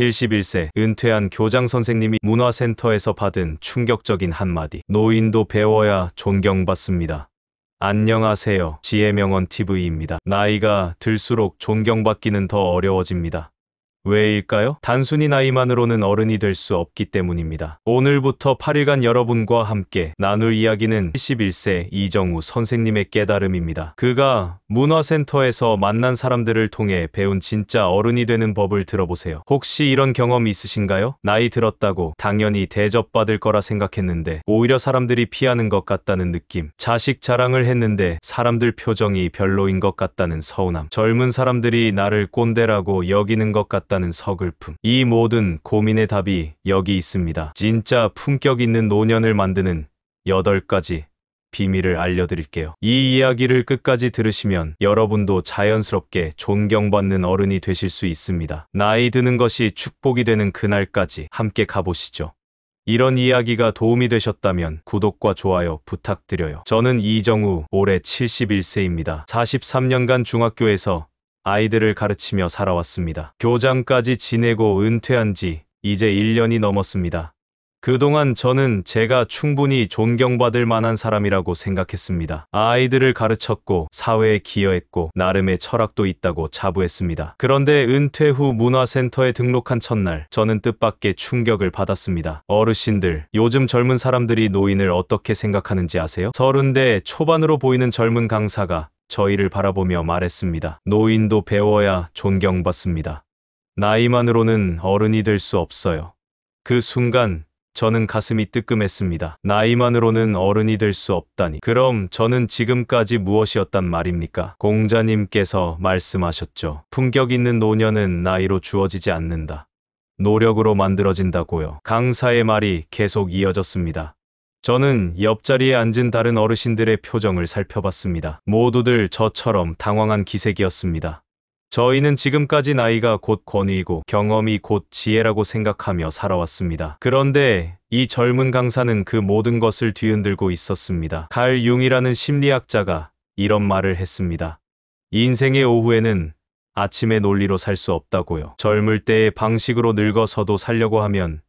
71세 은퇴한 교장 선생님이 문화센터에서 받은 충격적인 한마디. 노인도 배워야 존경받습니다. 안녕하세요. 지혜명언 TV입니다. 나이가 들수록 존경받기는 더 어려워집니다. 왜일까요? 단순히 나이만으로는 어른이 될 수 없기 때문입니다. 오늘부터 8일간 여러분과 함께 나눌 이야기는 71세 이정우 선생님의 깨달음입니다. 그가 문화센터에서 만난 사람들을 통해 배운 진짜 어른이 되는 법을 들어보세요. 혹시 이런 경험 있으신가요? 나이 들었다고 당연히 대접받을 거라 생각했는데 오히려 사람들이 피하는 것 같다는 느낌. 자식 자랑을 했는데 사람들 표정이 별로인 것 같다는 서운함. 젊은 사람들이 나를 꼰대라고 여기는 것 같다는 서글픔. 이 모든 고민의 답이 여기 있습니다. 진짜 품격 있는 노년을 만드는 8가지 비밀을 알려드릴게요. 이 이야기를 끝까지 들으시면 여러분도 자연스럽게 존경받는 어른이 되실 수 있습니다. 나이 드는 것이 축복이 되는 그날까지 함께 가보시죠. 이런 이야기가 도움이 되셨다면 구독과 좋아요 부탁드려요. 저는 이정우, 올해 71세입니다. 43년간 중학교에서 아이들을 가르치며 살아왔습니다. 교장까지 지내고 은퇴한 지 이제 1년이 넘었습니다. 그동안 저는 제가 충분히 존경받을 만한 사람이라고 생각했습니다. 아이들을 가르쳤고 사회에 기여했고 나름의 철학도 있다고 자부했습니다. 그런데 은퇴 후 문화센터에 등록한 첫날 저는 뜻밖의 충격을 받았습니다. 어르신들, 요즘 젊은 사람들이 노인을 어떻게 생각하는지 아세요? 30대 초반으로 보이는 젊은 강사가 저희를 바라보며 말했습니다. 노인도 배워야 존경받습니다. 나이만으로는 어른이 될 수 없어요. 그 순간 저는 가슴이 뜨끔했습니다. 나이만으로는 어른이 될 수 없다니. 그럼 저는 지금까지 무엇이었단 말입니까? 공자님께서 말씀하셨죠. 품격 있는 노년은 나이로 주어지지 않는다. 노력으로 만들어진다고요. 강사의 말이 계속 이어졌습니다. 저는 옆자리에 앉은 다른 어르신들의 표정을 살펴봤습니다. 모두들 저처럼 당황한 기색이었습니다. 저희는 지금까지 나이가 곧 권위이고 경험이 곧 지혜라고 생각하며 살아왔습니다. 그런데 이 젊은 강사는 그 모든 것을 뒤흔들고 있었습니다. 칼 융이라는 심리학자가 이런 말을 했습니다. 인생의 오후에는 아침의 논리로 살 수 없다고요. 젊을 때의 방식으로 늙어서도 살려고 하면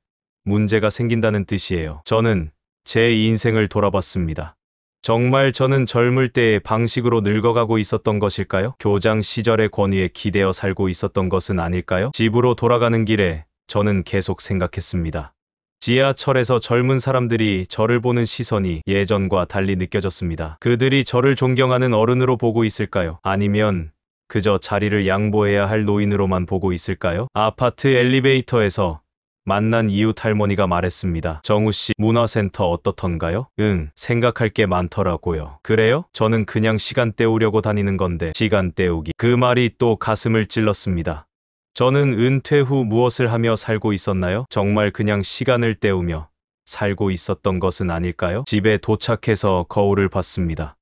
문제가 생긴다는 뜻이에요. 저는 제 인생을 돌아봤습니다. 정말 저는 젊을 때의 방식으로 늙어가고 있었던 것일까요? 교장 시절의 권위에 기대어 살고 있었던 것은 아닐까요? 집으로 돌아가는 길에 저는 계속 생각했습니다. 지하철에서 젊은 사람들이 저를 보는 시선이 예전과 달리 느껴졌습니다. 그들이 저를 존경하는 어른으로 보고 있을까요? 아니면 그저 자리를 양보해야 할 노인으로만 보고 있을까요? 아파트 엘리베이터에서 만난 이웃 할머니가 말했습니다. 정우씨, 문화센터 어떻던가요? 응, 생각할 게 많더라고요. 그래요? 저는 그냥 시간 때우려고 다니는 건데. 시간 때우기. 그 말이 또 가슴을 찔렀습니다. 저는 은퇴 후 무엇을 하며 살고 있었나요? 정말 그냥 시간을 때우며 살고 있었던 것은 아닐까요? 집에 도착해서 거울을 봤습니다.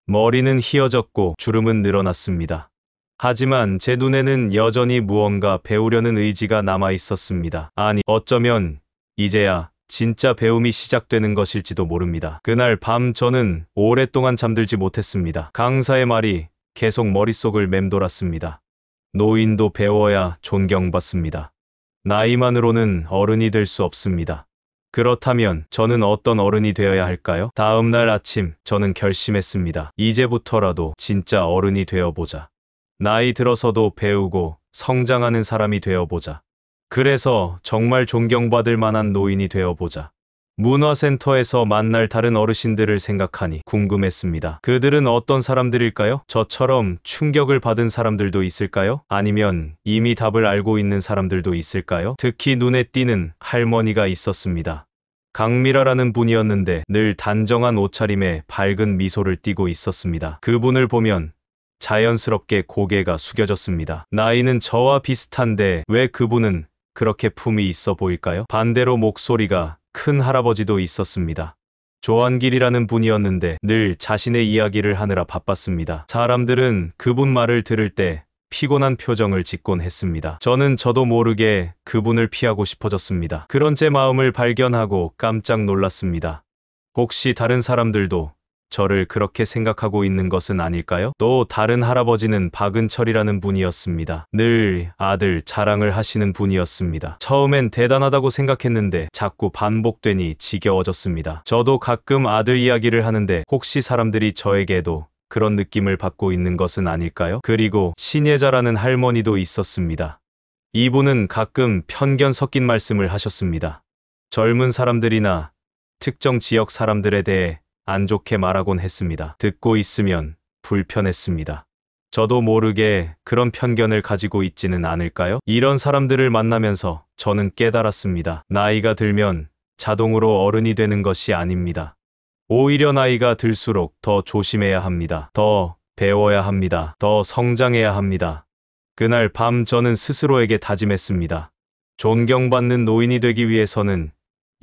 머리는 휘어졌고 주름은 늘어났습니다. 하지만 제 눈에는 여전히 무언가 배우려는 의지가 남아 있었습니다. 아니, 어쩌면 이제야 진짜 배움이 시작되는 것일지도 모릅니다. 그날 밤 저는 오랫동안 잠들지 못했습니다. 강사의 말이 계속 머릿속을 맴돌았습니다. 노인도 배워야 존경받습니다. 나이만으로는 어른이 될 수 없습니다. 그렇다면 저는 어떤 어른이 되어야 할까요? 다음 날 아침 저는 결심했습니다. 이제부터라도 진짜 어른이 되어보자. 나이 들어서도 배우고 성장하는 사람이 되어보자. 그래서 정말 존경받을 만한 노인이 되어보자. 문화센터에서 만날 다른 어르신들을 생각하니 궁금했습니다. 그들은 어떤 사람들일까요? 저처럼 충격을 받은 사람들도 있을까요? 아니면 이미 답을 알고 있는 사람들도 있을까요? 특히 눈에 띄는 할머니가 있었습니다. 강미라라는 분이었는데 늘 단정한 옷차림에 밝은 미소를 띠고 있었습니다. 그분을 보면 자연스럽게 고개가 숙여졌습니다. 나이는 저와 비슷한데 왜 그분은 그렇게 품이 있어 보일까요? 반대로 목소리가 큰 할아버지도 있었습니다. 조한길이라는 분이었는데 늘 자신의 이야기를 하느라 바빴습니다. 사람들은 그분 말을 들을 때 피곤한 표정을 짓곤 했습니다. 저도 모르게 그분을 피하고 싶어졌습니다. 그런 제 마음을 발견하고 깜짝 놀랐습니다. 혹시 다른 사람들도 저를 그렇게 생각하고 있는 것은 아닐까요? 또 다른 할아버지는 박은철이라는 분이었습니다. 늘 아들 자랑을 하시는 분이었습니다. 처음엔 대단하다고 생각했는데 자꾸 반복되니 지겨워졌습니다. 저도 가끔 아들 이야기를 하는데 혹시 사람들이 저에게도 그런 느낌을 받고 있는 것은 아닐까요? 그리고 신예자라는 할머니도 있었습니다. 이분은 가끔 편견 섞인 말씀을 하셨습니다. 젊은 사람들이나 특정 지역 사람들에 대해 안 좋게 말하곤 했습니다. 듣고 있으면 불편했습니다. 저도 모르게 그런 편견을 가지고 있지는 않을까요? 이런 사람들을 만나면서 저는 깨달았습니다. 나이가 들면 자동으로 어른이 되는 것이 아닙니다. 오히려 나이가 들수록 더 조심해야 합니다. 더 배워야 합니다. 더 성장해야 합니다. 그날 밤 저는 스스로에게 다짐했습니다. 존경받는 노인이 되기 위해서는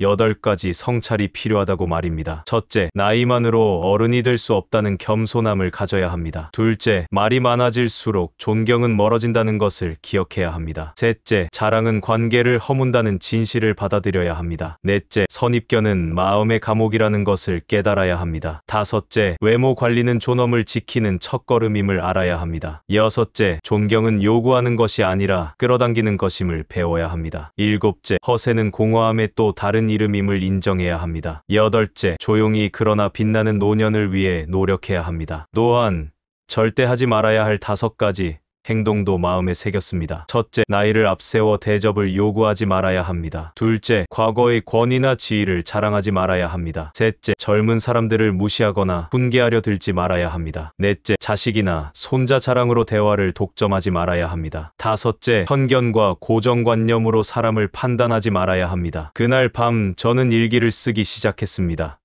8가지 성찰이 필요하다고 말입니다. 첫째, 나이만으로 어른이 될 수 없다는 겸손함을 가져야 합니다. 둘째, 말이 많아질수록 존경은 멀어진다는 것을 기억해야 합니다. 셋째, 자랑은 관계를 허문다는 진실을 받아들여야 합니다. 넷째, 선입견은 마음의 감옥이라는 것을 깨달아야 합니다. 다섯째, 외모 관리는 존엄을 지키는 첫걸음임을 알아야 합니다. 여섯째, 존경은 요구하는 것이 아니라 끌어당기는 것임을 배워야 합니다. 일곱째, 허세는 공허함의 또 다른 이름임을 인정해야 합니다. 여덟째, 조용히 그러나 빛나는 노년을 위해 노력해야 합니다. 또한 절대 하지 말아야 할 5가지 행동도 마음에 새겼습니다. 첫째, 나이를 앞세워 대접을 요구하지 말아야 합니다. 둘째, 과거의 권위나 지위를 자랑하지 말아야 합니다. 셋째, 젊은 사람들을 무시하거나 훈계하려 들지 말아야 합니다. 넷째, 자식이나 손자 자랑으로 대화를 독점하지 말아야 합니다. 다섯째, 편견과 고정관념으로 사람을 판단하지 말아야 합니다. 그날 밤 저는 일기를 쓰기 시작했습니다.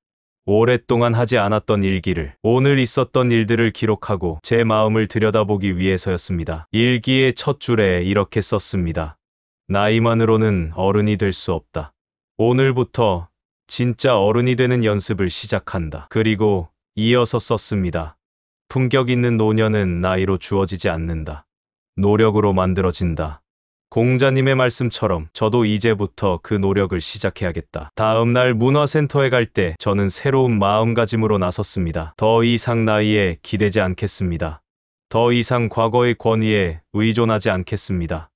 오랫동안 하지 않았던 일기를, 오늘 있었던 일들을 기록하고 제 마음을 들여다보기 위해서였습니다. 일기의 첫 줄에 이렇게 썼습니다. 나이만으로는 어른이 될 수 없다. 오늘부터 진짜 어른이 되는 연습을 시작한다. 그리고 이어서 썼습니다. 품격 있는 노년은 나이로 주어지지 않는다. 노력으로 만들어진다. 공자님의 말씀처럼 저도 이제부터 그 노력을 시작해야겠다. 다음 날 문화센터에 갈 때 저는 새로운 마음가짐으로 나섰습니다. 더 이상 나이에 기대지 않겠습니다. 더 이상 과거의 권위에 의존하지 않겠습니다.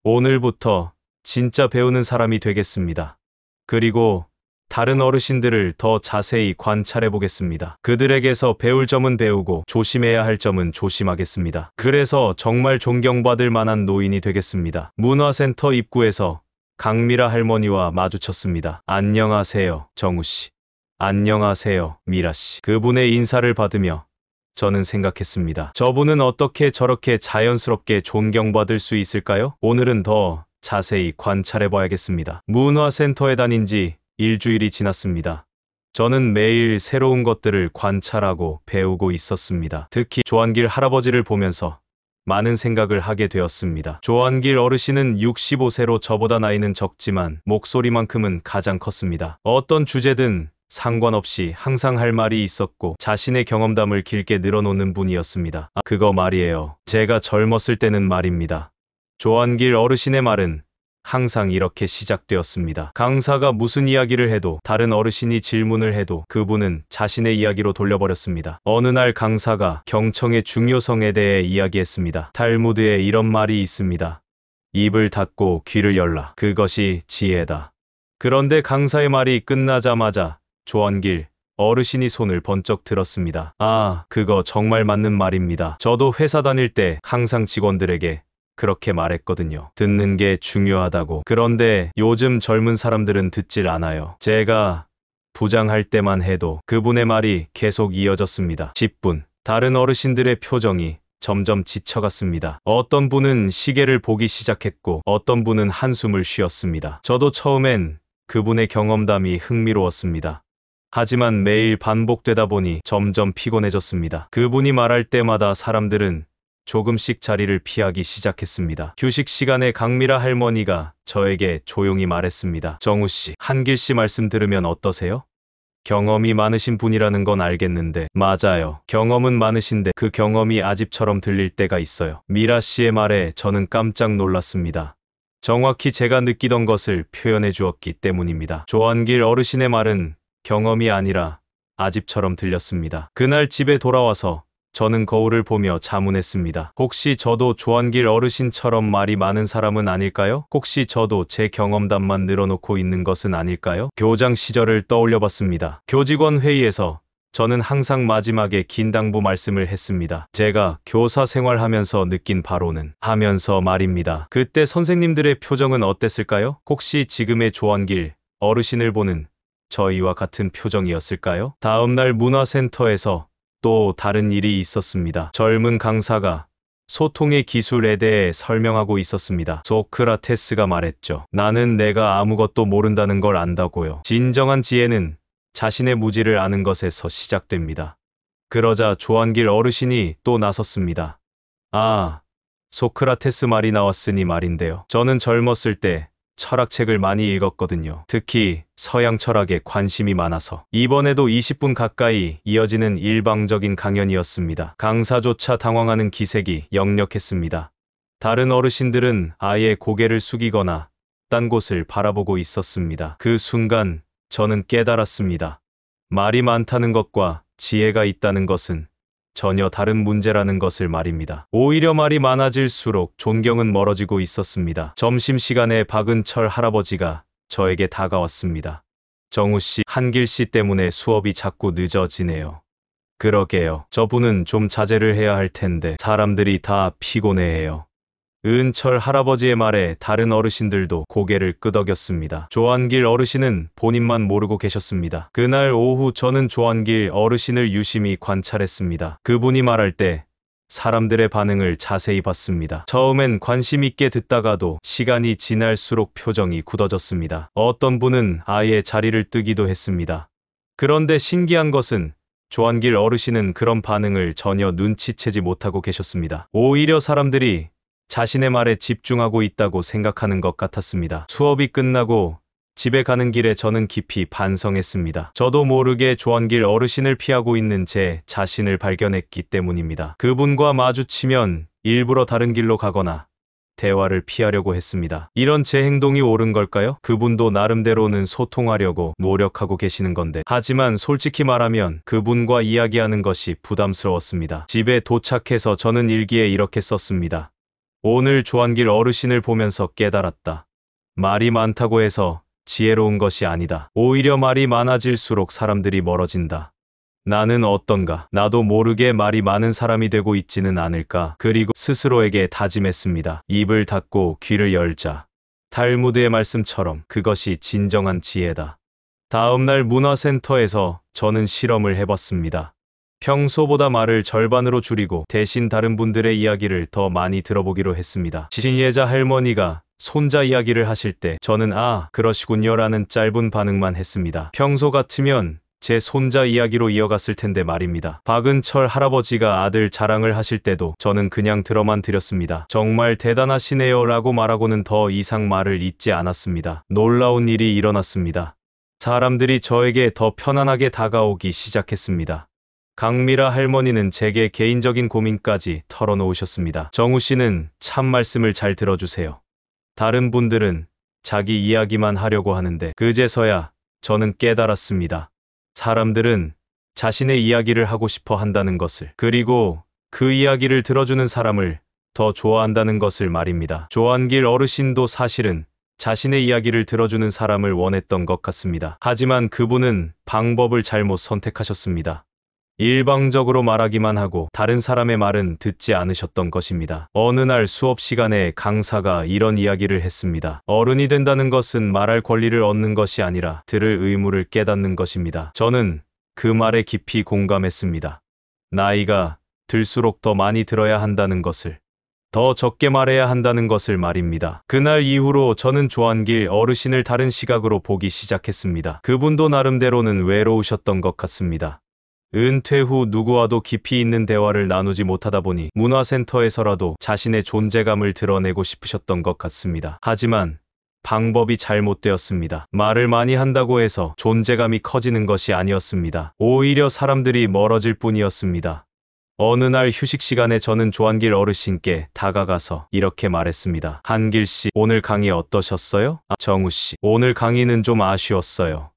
오늘부터 진짜 배우는 사람이 되겠습니다. 그리고 다른 어르신들을 더 자세히 관찰해 보겠습니다. 그들에게서 배울 점은 배우고 조심해야 할 점은 조심하겠습니다. 그래서 정말 존경받을 만한 노인이 되겠습니다. 문화센터 입구에서 강미라 할머니와 마주쳤습니다. 안녕하세요, 정우씨. 안녕하세요, 미라씨. 그분의 인사를 받으며 저는 생각했습니다. 저분은 어떻게 저렇게 자연스럽게 존경받을 수 있을까요? 오늘은 더 자세히 관찰해 봐야겠습니다. 문화센터에 다닌 지 일주일이 지났습니다. 저는 매일 새로운 것들을 관찰하고 배우고 있었습니다. 특히 조한길 할아버지를 보면서 많은 생각을 하게 되었습니다. 조한길 어르신은 65세로 저보다 나이는 적지만 목소리만큼은 가장 컸습니다. 어떤 주제든 상관없이 항상 할 말이 있었고 자신의 경험담을 길게 늘어놓는 분이었습니다. 그거 말이에요. 제가 젊었을 때는 말입니다. 조한길 어르신의 말은 항상 이렇게 시작되었습니다. 강사가 무슨 이야기를 해도, 다른 어르신이 질문을 해도 그분은 자신의 이야기로 돌려버렸습니다. 어느 날 강사가 경청의 중요성에 대해 이야기했습니다. 탈무드에 이런 말이 있습니다. 입을 닫고 귀를 열라. 그것이 지혜다. 그런데 강사의 말이 끝나자마자 조한길 어르신이 손을 번쩍 들었습니다. 아, 그거 정말 맞는 말입니다. 저도 회사 다닐 때 항상 직원들에게 그렇게 말했거든요. 듣는 게 중요하다고. 그런데 요즘 젊은 사람들은 듣질 않아요. 제가 부장할 때만 해도 그분의 말이 계속 이어졌습니다. 10분. 다른 어르신들의 표정이 점점 지쳐갔습니다. 어떤 분은 시계를 보기 시작했고 어떤 분은 한숨을 쉬었습니다. 저도 처음엔 그분의 경험담이 흥미로웠습니다. 하지만 매일 반복되다 보니 점점 피곤해졌습니다. 그분이 말할 때마다 사람들은 조금씩 자리를 피하기 시작했습니다. 휴식 시간에 강미라 할머니가 저에게 조용히 말했습니다. 정우씨, 한길씨 말씀 들으면 어떠세요? 경험이 많으신 분이라는 건 알겠는데. 맞아요. 경험은 많으신데 그 경험이 아집처럼 들릴 때가 있어요. 미라씨의 말에 저는 깜짝 놀랐습니다. 정확히 제가 느끼던 것을 표현해 주었기 때문입니다. 조한길 어르신의 말은 경험이 아니라 아집처럼 들렸습니다. 그날 집에 돌아와서 저는 거울을 보며 자문했습니다. 혹시 저도 조한길 어르신처럼 말이 많은 사람은 아닐까요? 혹시 저도 제 경험담만 늘어놓고 있는 것은 아닐까요? 교장 시절을 떠올려 봤습니다. 교직원 회의에서 저는 항상 마지막에 긴 당부 말씀을 했습니다. 제가 교사 생활하면서 느낀 바로는 하면서 말입니다. 그때 선생님들의 표정은 어땠을까요? 혹시 지금의 조한길 어르신을 보는 저희와 같은 표정이었을까요? 다음날 문화센터에서 또 다른 일이 있었습니다. 젊은 강사가 소통의 기술에 대해 설명하고 있었습니다. 소크라테스가 말했죠. 나는 내가 아무것도 모른다는 걸 안다고요. 진정한 지혜는 자신의 무지를 아는 것에서 시작됩니다. 그러자 조한길 어르신이 또 나섰습니다. 아, 소크라테스 말이 나왔으니 말인데요. 저는 젊었을 때 철학책을 많이 읽었거든요. 특히 서양 철학에 관심이 많아서. 이번에도 20분 가까이 이어지는 일방적인 강연이었습니다. 강사조차 당황하는 기색이 역력했습니다. 다른 어르신들은 아예 고개를 숙이거나 딴 곳을 바라보고 있었습니다. 그 순간 저는 깨달았습니다. 말이 많다는 것과 지혜가 있다는 것은 전혀 다른 문제라는 것을 말입니다. 오히려 말이 많아질수록 존경은 멀어지고 있었습니다. 점심시간에 박은철 할아버지가 저에게 다가왔습니다. 정우 씨, 한길 씨 때문에 수업이 자꾸 늦어지네요. 그러게요. 저분은 좀 자제를 해야 할 텐데 사람들이 다 피곤해해요. 은철 할아버지의 말에 다른 어르신들도 고개를 끄덕였습니다. 조한길 어르신은 본인만 모르고 계셨습니다. 그날 오후 저는 조한길 어르신을 유심히 관찰했습니다. 그분이 말할 때 사람들의 반응을 자세히 봤습니다. 처음엔 관심 있게 듣다가도 시간이 지날수록 표정이 굳어졌습니다. 어떤 분은 아예 자리를 뜨기도 했습니다. 그런데 신기한 것은 조한길 어르신은 그런 반응을 전혀 눈치채지 못하고 계셨습니다. 오히려 사람들이 자신의 말에 집중하고 있다고 생각하는 것 같았습니다. 수업이 끝나고 집에 가는 길에 저는 깊이 반성했습니다. 저도 모르게 조한길 어르신을 피하고 있는 제 자신을 발견했기 때문입니다. 그분과 마주치면 일부러 다른 길로 가거나 대화를 피하려고 했습니다. 이런 제 행동이 옳은 걸까요? 그분도 나름대로는 소통하려고 노력하고 계시는 건데. 하지만 솔직히 말하면 그분과 이야기하는 것이 부담스러웠습니다. 집에 도착해서 저는 일기에 이렇게 썼습니다. 오늘 조한길 어르신을 보면서 깨달았다. 말이 많다고 해서 지혜로운 것이 아니다. 오히려 말이 많아질수록 사람들이 멀어진다. 나는 어떤가? 나도 모르게 말이 많은 사람이 되고 있지는 않을까? 그리고 스스로에게 다짐했습니다. 입을 닫고 귀를 열자. 탈무드의 말씀처럼 그것이 진정한 지혜다. 다음날 문화센터에서 저는 실험을 해봤습니다. 평소보다 말을 절반으로 줄이고 대신 다른 분들의 이야기를 더 많이 들어보기로 했습니다. 지신예자 할머니가 손자 이야기를 하실 때 저는 아, 그러시군요 라는 짧은 반응만 했습니다. 평소 같으면 제 손자 이야기로 이어갔을 텐데 말입니다. 박은철 할아버지가 아들 자랑을 하실 때도 저는 그냥 들어만 드렸습니다. 정말 대단하시네요 라고 말하고는 더 이상 말을 잇지 않았습니다. 놀라운 일이 일어났습니다. 사람들이 저에게 더 편안하게 다가오기 시작했습니다. 강미라 할머니는 제게 개인적인 고민까지 털어놓으셨습니다. 정우 씨는 참 말씀을 잘 들어주세요. 다른 분들은 자기 이야기만 하려고 하는데 그제서야 저는 깨달았습니다. 사람들은 자신의 이야기를 하고 싶어 한다는 것을, 그리고 그 이야기를 들어주는 사람을 더 좋아한다는 것을 말입니다. 조한길 어르신도 사실은 자신의 이야기를 들어주는 사람을 원했던 것 같습니다. 하지만 그분은 방법을 잘못 선택하셨습니다. 일방적으로 말하기만 하고 다른 사람의 말은 듣지 않으셨던 것입니다. 어느 날 수업 시간에 강사가 이런 이야기를 했습니다. 어른이 된다는 것은 말할 권리를 얻는 것이 아니라 들을 의무를 깨닫는 것입니다. 저는 그 말에 깊이 공감했습니다. 나이가 들수록 더 많이 들어야 한다는 것을, 더 적게 말해야 한다는 것을 말입니다. 그날 이후로 저는 조한길 어르신을 다른 시각으로 보기 시작했습니다. 그분도 나름대로는 외로우셨던 것 같습니다. 은퇴 후 누구와도 깊이 있는 대화를 나누지 못하다 보니 문화센터에서라도 자신의 존재감을 드러내고 싶으셨던 것 같습니다. 하지만 방법이 잘못되었습니다. 말을 많이 한다고 해서 존재감이 커지는 것이 아니었습니다. 오히려 사람들이 멀어질 뿐이었습니다. 어느 날 휴식 시간에 저는 조한길 어르신께 다가가서 이렇게 말했습니다. 한길 씨, 오늘 강의 어떠셨어요? 정우 씨, 오늘 강의는 좀 아쉬웠어요.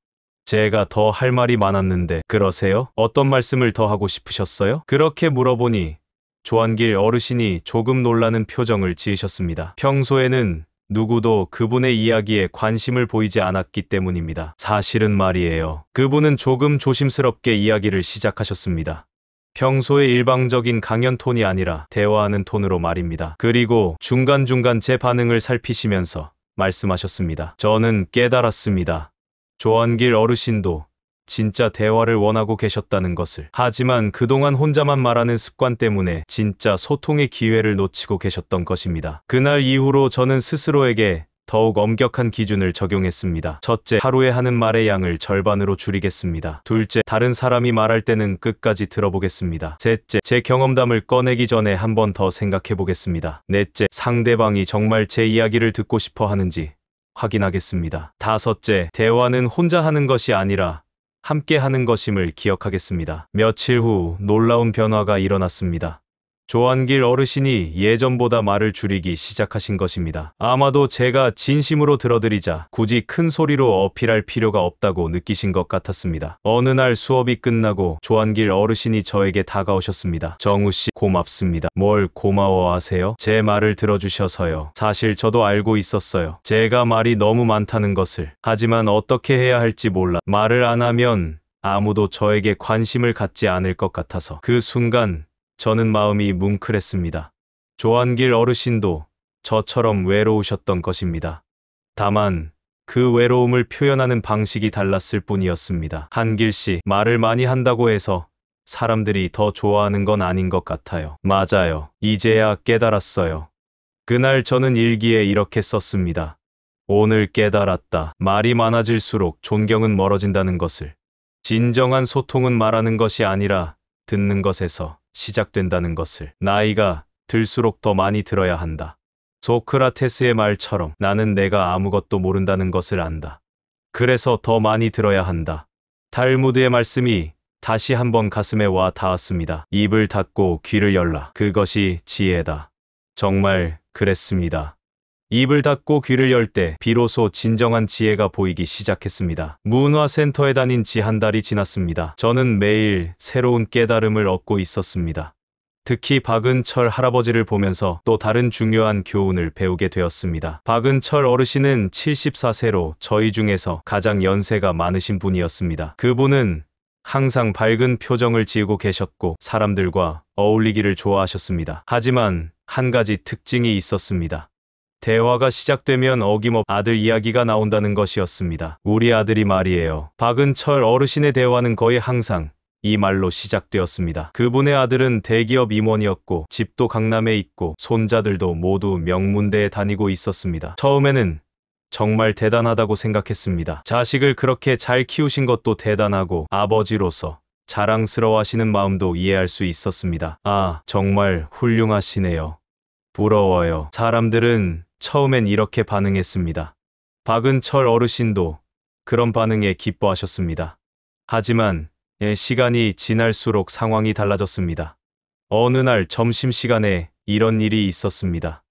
제가 더 할 말이 많았는데 그러세요? 어떤 말씀을 더 하고 싶으셨어요? 그렇게 물어보니 조한길 어르신이 조금 놀라는 표정을 지으셨습니다. 평소에는 누구도 그분의 이야기에 관심을 보이지 않았기 때문입니다. 사실은 말이에요. 그분은 조금 조심스럽게 이야기를 시작하셨습니다. 평소의 일방적인 강연 톤이 아니라 대화하는 톤으로 말입니다. 그리고 중간중간 제 반응을 살피시면서 말씀하셨습니다. 저는 깨달았습니다. 조한길 어르신도 진짜 대화를 원하고 계셨다는 것을. 하지만 그동안 혼자만 말하는 습관 때문에 진짜 소통의 기회를 놓치고 계셨던 것입니다. 그날 이후로 저는 스스로에게 더욱 엄격한 기준을 적용했습니다. 첫째, 하루에 하는 말의 양을 절반으로 줄이겠습니다. 둘째, 다른 사람이 말할 때는 끝까지 들어보겠습니다. 셋째, 제 경험담을 꺼내기 전에 한 번 더 생각해 보겠습니다. 넷째, 상대방이 정말 제 이야기를 듣고 싶어 하는지 확인하겠습니다. 다섯째, 대화는 혼자 하는 것이 아니라 함께 하는 것임을 기억하겠습니다. 며칠 후 놀라운 변화가 일어났습니다. 조한길 어르신이 예전보다 말을 줄이기 시작하신 것입니다. 아마도 제가 진심으로 들어드리자 굳이 큰 소리로 어필할 필요가 없다고 느끼신 것 같았습니다. 어느 날 수업이 끝나고 조한길 어르신이 저에게 다가오셨습니다. 정우 씨, 고맙습니다. 뭘 고마워하세요? 제 말을 들어주셔서요. 사실 저도 알고 있었어요. 제가 말이 너무 많다는 것을. 하지만 어떻게 해야 할지 몰라. 말을 안 하면 아무도 저에게 관심을 갖지 않을 것 같아서. 그 순간 저는 마음이 뭉클했습니다. 조한길 어르신도 저처럼 외로우셨던 것입니다. 다만 그 외로움을 표현하는 방식이 달랐을 뿐이었습니다. 한길 씨, 말을 많이 한다고 해서 사람들이 더 좋아하는 건 아닌 것 같아요. 맞아요. 이제야 깨달았어요. 그날 저는 일기에 이렇게 썼습니다. 오늘 깨달았다. 말이 많아질수록 존경은 멀어진다는 것을. 진정한 소통은 말하는 것이 아니라 듣는 것에서 시작된다는 것을. 나이가 들수록 더 많이 들어야 한다. 소크라테스의 말처럼 나는 내가 아무것도 모른다는 것을 안다. 그래서 더 많이 들어야 한다. 탈무드의 말씀이 다시 한번 가슴에 와 닿았습니다. 입을 닫고 귀를 열라. 그것이 지혜다. 정말 그랬습니다. 입을 닫고 귀를 열 때 비로소 진정한 지혜가 보이기 시작했습니다. 문화센터에 다닌 지 한 달이 지났습니다. 저는 매일 새로운 깨달음을 얻고 있었습니다. 특히 박은철 할아버지를 보면서 또 다른 중요한 교훈을 배우게 되었습니다. 박은철 어르신은 74세로 저희 중에서 가장 연세가 많으신 분이었습니다. 그분은 항상 밝은 표정을 지으고 계셨고 사람들과 어울리기를 좋아하셨습니다. 하지만 한 가지 특징이 있었습니다. 대화가 시작되면 어김없이 아들 이야기가 나온다는 것이었습니다. 우리 아들이 말이에요. 박은철 어르신의 대화는 거의 항상 이 말로 시작되었습니다. 그분의 아들은 대기업 임원이었고 집도 강남에 있고 손자들도 모두 명문대에 다니고 있었습니다. 처음에는 정말 대단하다고 생각했습니다. 자식을 그렇게 잘 키우신 것도 대단하고 아버지로서 자랑스러워하시는 마음도 이해할 수 있었습니다. 아, 정말 훌륭하시네요. 부러워요. 사람들은 처음엔 이렇게 반응했습니다. 박은철 어르신도 그런 반응에 기뻐하셨습니다. 하지만 시간이 지날수록 상황이 달라졌습니다. 어느 날 점심시간에 이런 일이 있었습니다.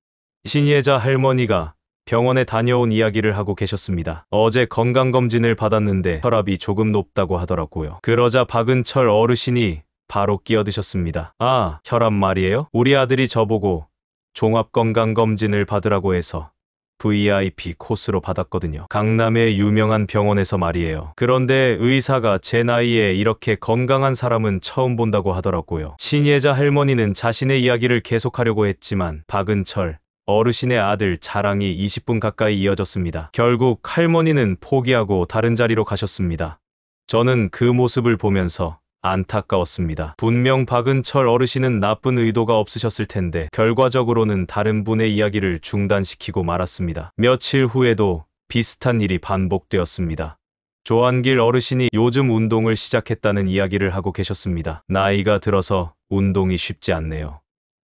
신예자 할머니가 병원에 다녀온 이야기를 하고 계셨습니다. 어제 건강검진을 받았는데 혈압이 조금 높다고 하더라고요. 그러자 박은철 어르신이 바로 끼어드셨습니다. 아, 혈압 말이에요? 우리 아들이 저보고 종합건강검진을 받으라고 해서 VIP 코스로 받았거든요. 강남의 유명한 병원에서 말이에요. 그런데 의사가 제 나이에 이렇게 건강한 사람은 처음 본다고 하더라고요. 신예자 할머니는 자신의 이야기를 계속하려고 했지만 박은철 어르신의 아들 자랑이 20분 가까이 이어졌습니다. 결국 할머니는 포기하고 다른 자리로 가셨습니다. 저는 그 모습을 보면서 안타까웠습니다. 분명 박은철 어르신은 나쁜 의도가 없으셨을 텐데 결과적으로는 다른 분의 이야기를 중단시키고 말았습니다. 며칠 후에도 비슷한 일이 반복되었습니다. 조한길 어르신이 요즘 운동을 시작했다는 이야기를 하고 계셨습니다. 나이가 들어서 운동이 쉽지 않네요.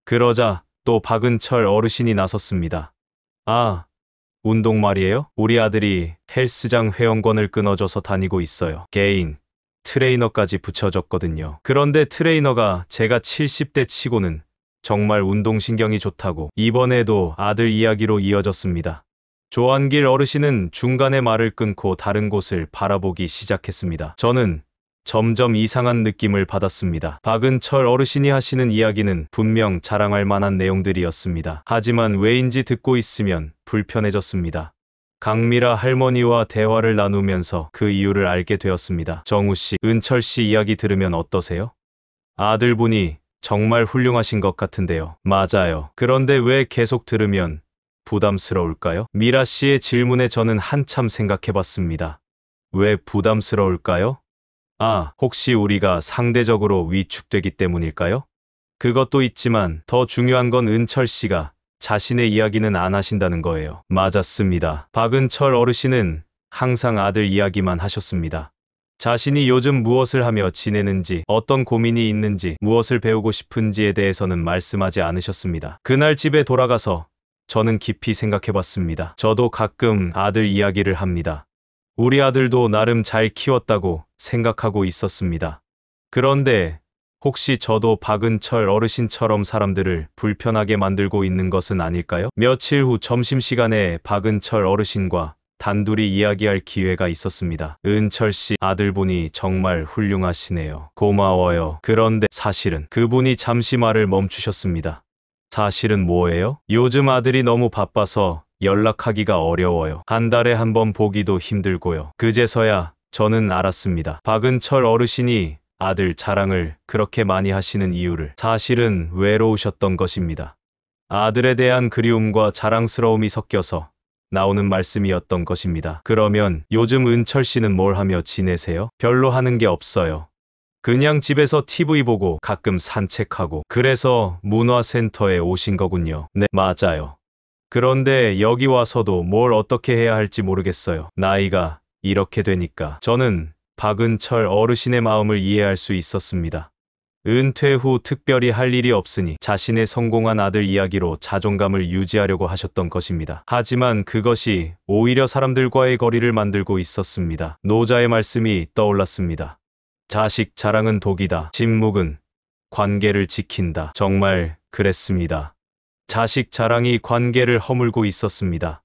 그러자 또 박은철 어르신이 나섰습니다. 아, 운동 말이에요? 우리 아들이 헬스장 회원권을 끊어줘서 다니고 있어요. 개인 트레이너까지 붙여줬거든요. 그런데 트레이너가 제가 70대 치고는 정말 운동신경이 좋다고. 이번에도 아들 이야기로 이어졌습니다. 조한길 어르신은 중간에 말을 끊고 다른 곳을 바라보기 시작했습니다. 저는 점점 이상한 느낌을 받았습니다. 박은철 어르신이 하시는 이야기는 분명 자랑할 만한 내용들이었습니다. 하지만 왜인지 듣고 있으면 불편해졌습니다. 강미라 할머니와 대화를 나누면서 그 이유를 알게 되었습니다. 정우 씨, 은철 씨 이야기 들으면 어떠세요? 아들분이 정말 훌륭하신 것 같은데요. 맞아요. 그런데 왜 계속 들으면 부담스러울까요? 미라 씨의 질문에 저는 한참 생각해봤습니다. 왜 부담스러울까요? 아, 혹시 우리가 상대적으로 위축되기 때문일까요? 그것도 있지만 더 중요한 건 은철 씨가 자신의 이야기는 안 하신다는 거예요. 맞았습니다. 박은철 어르신은 항상 아들 이야기만 하셨습니다. 자신이 요즘 무엇을 하며 지내는지, 어떤 고민이 있는지, 무엇을 배우고 싶은지에 대해서는 말씀하지 않으셨습니다. 그날 집에 돌아가서 저는 깊이 생각해봤습니다. 저도 가끔 아들 이야기를 합니다. 우리 아들도 나름 잘 키웠다고 생각하고 있었습니다. 그런데 혹시 저도 박은철 어르신처럼 사람들을 불편하게 만들고 있는 것은 아닐까요? 며칠 후 점심시간에 박은철 어르신과 단둘이 이야기할 기회가 있었습니다. 은철 씨, 아들분이 정말 훌륭하시네요. 고마워요. 그런데 사실은 그분이 잠시 말을 멈추셨습니다. 사실은 뭐예요? 요즘 아들이 너무 바빠서 연락하기가 어려워요. 한 달에 한 번 보기도 힘들고요. 그제서야 저는 알았습니다. 박은철 어르신이 아들 자랑을 그렇게 많이 하시는 이유를. 사실은 외로우셨던 것입니다. 아들에 대한 그리움과 자랑스러움이 섞여서 나오는 말씀이었던 것입니다. 그러면 요즘 은철 씨는 뭘 하며 지내세요? 별로 하는 게 없어요. 그냥 집에서 TV 보고 가끔 산책하고. 그래서 문화센터에 오신 거군요. 네, 맞아요. 그런데 여기 와서도 뭘 어떻게 해야 할지 모르겠어요. 나이가 이렇게 되니까. 저는 박은철 어르신의 마음을 이해할 수 있었습니다. 은퇴 후 특별히 할 일이 없으니 자신의 성공한 아들 이야기로 자존감을 유지하려고 하셨던 것입니다. 하지만 그것이 오히려 사람들과의 거리를 만들고 있었습니다. 노자의 말씀이 떠올랐습니다. 자식 자랑은 독이다. 침묵은 관계를 지킨다. 정말 그랬습니다. 자식 자랑이 관계를 허물고 있었습니다.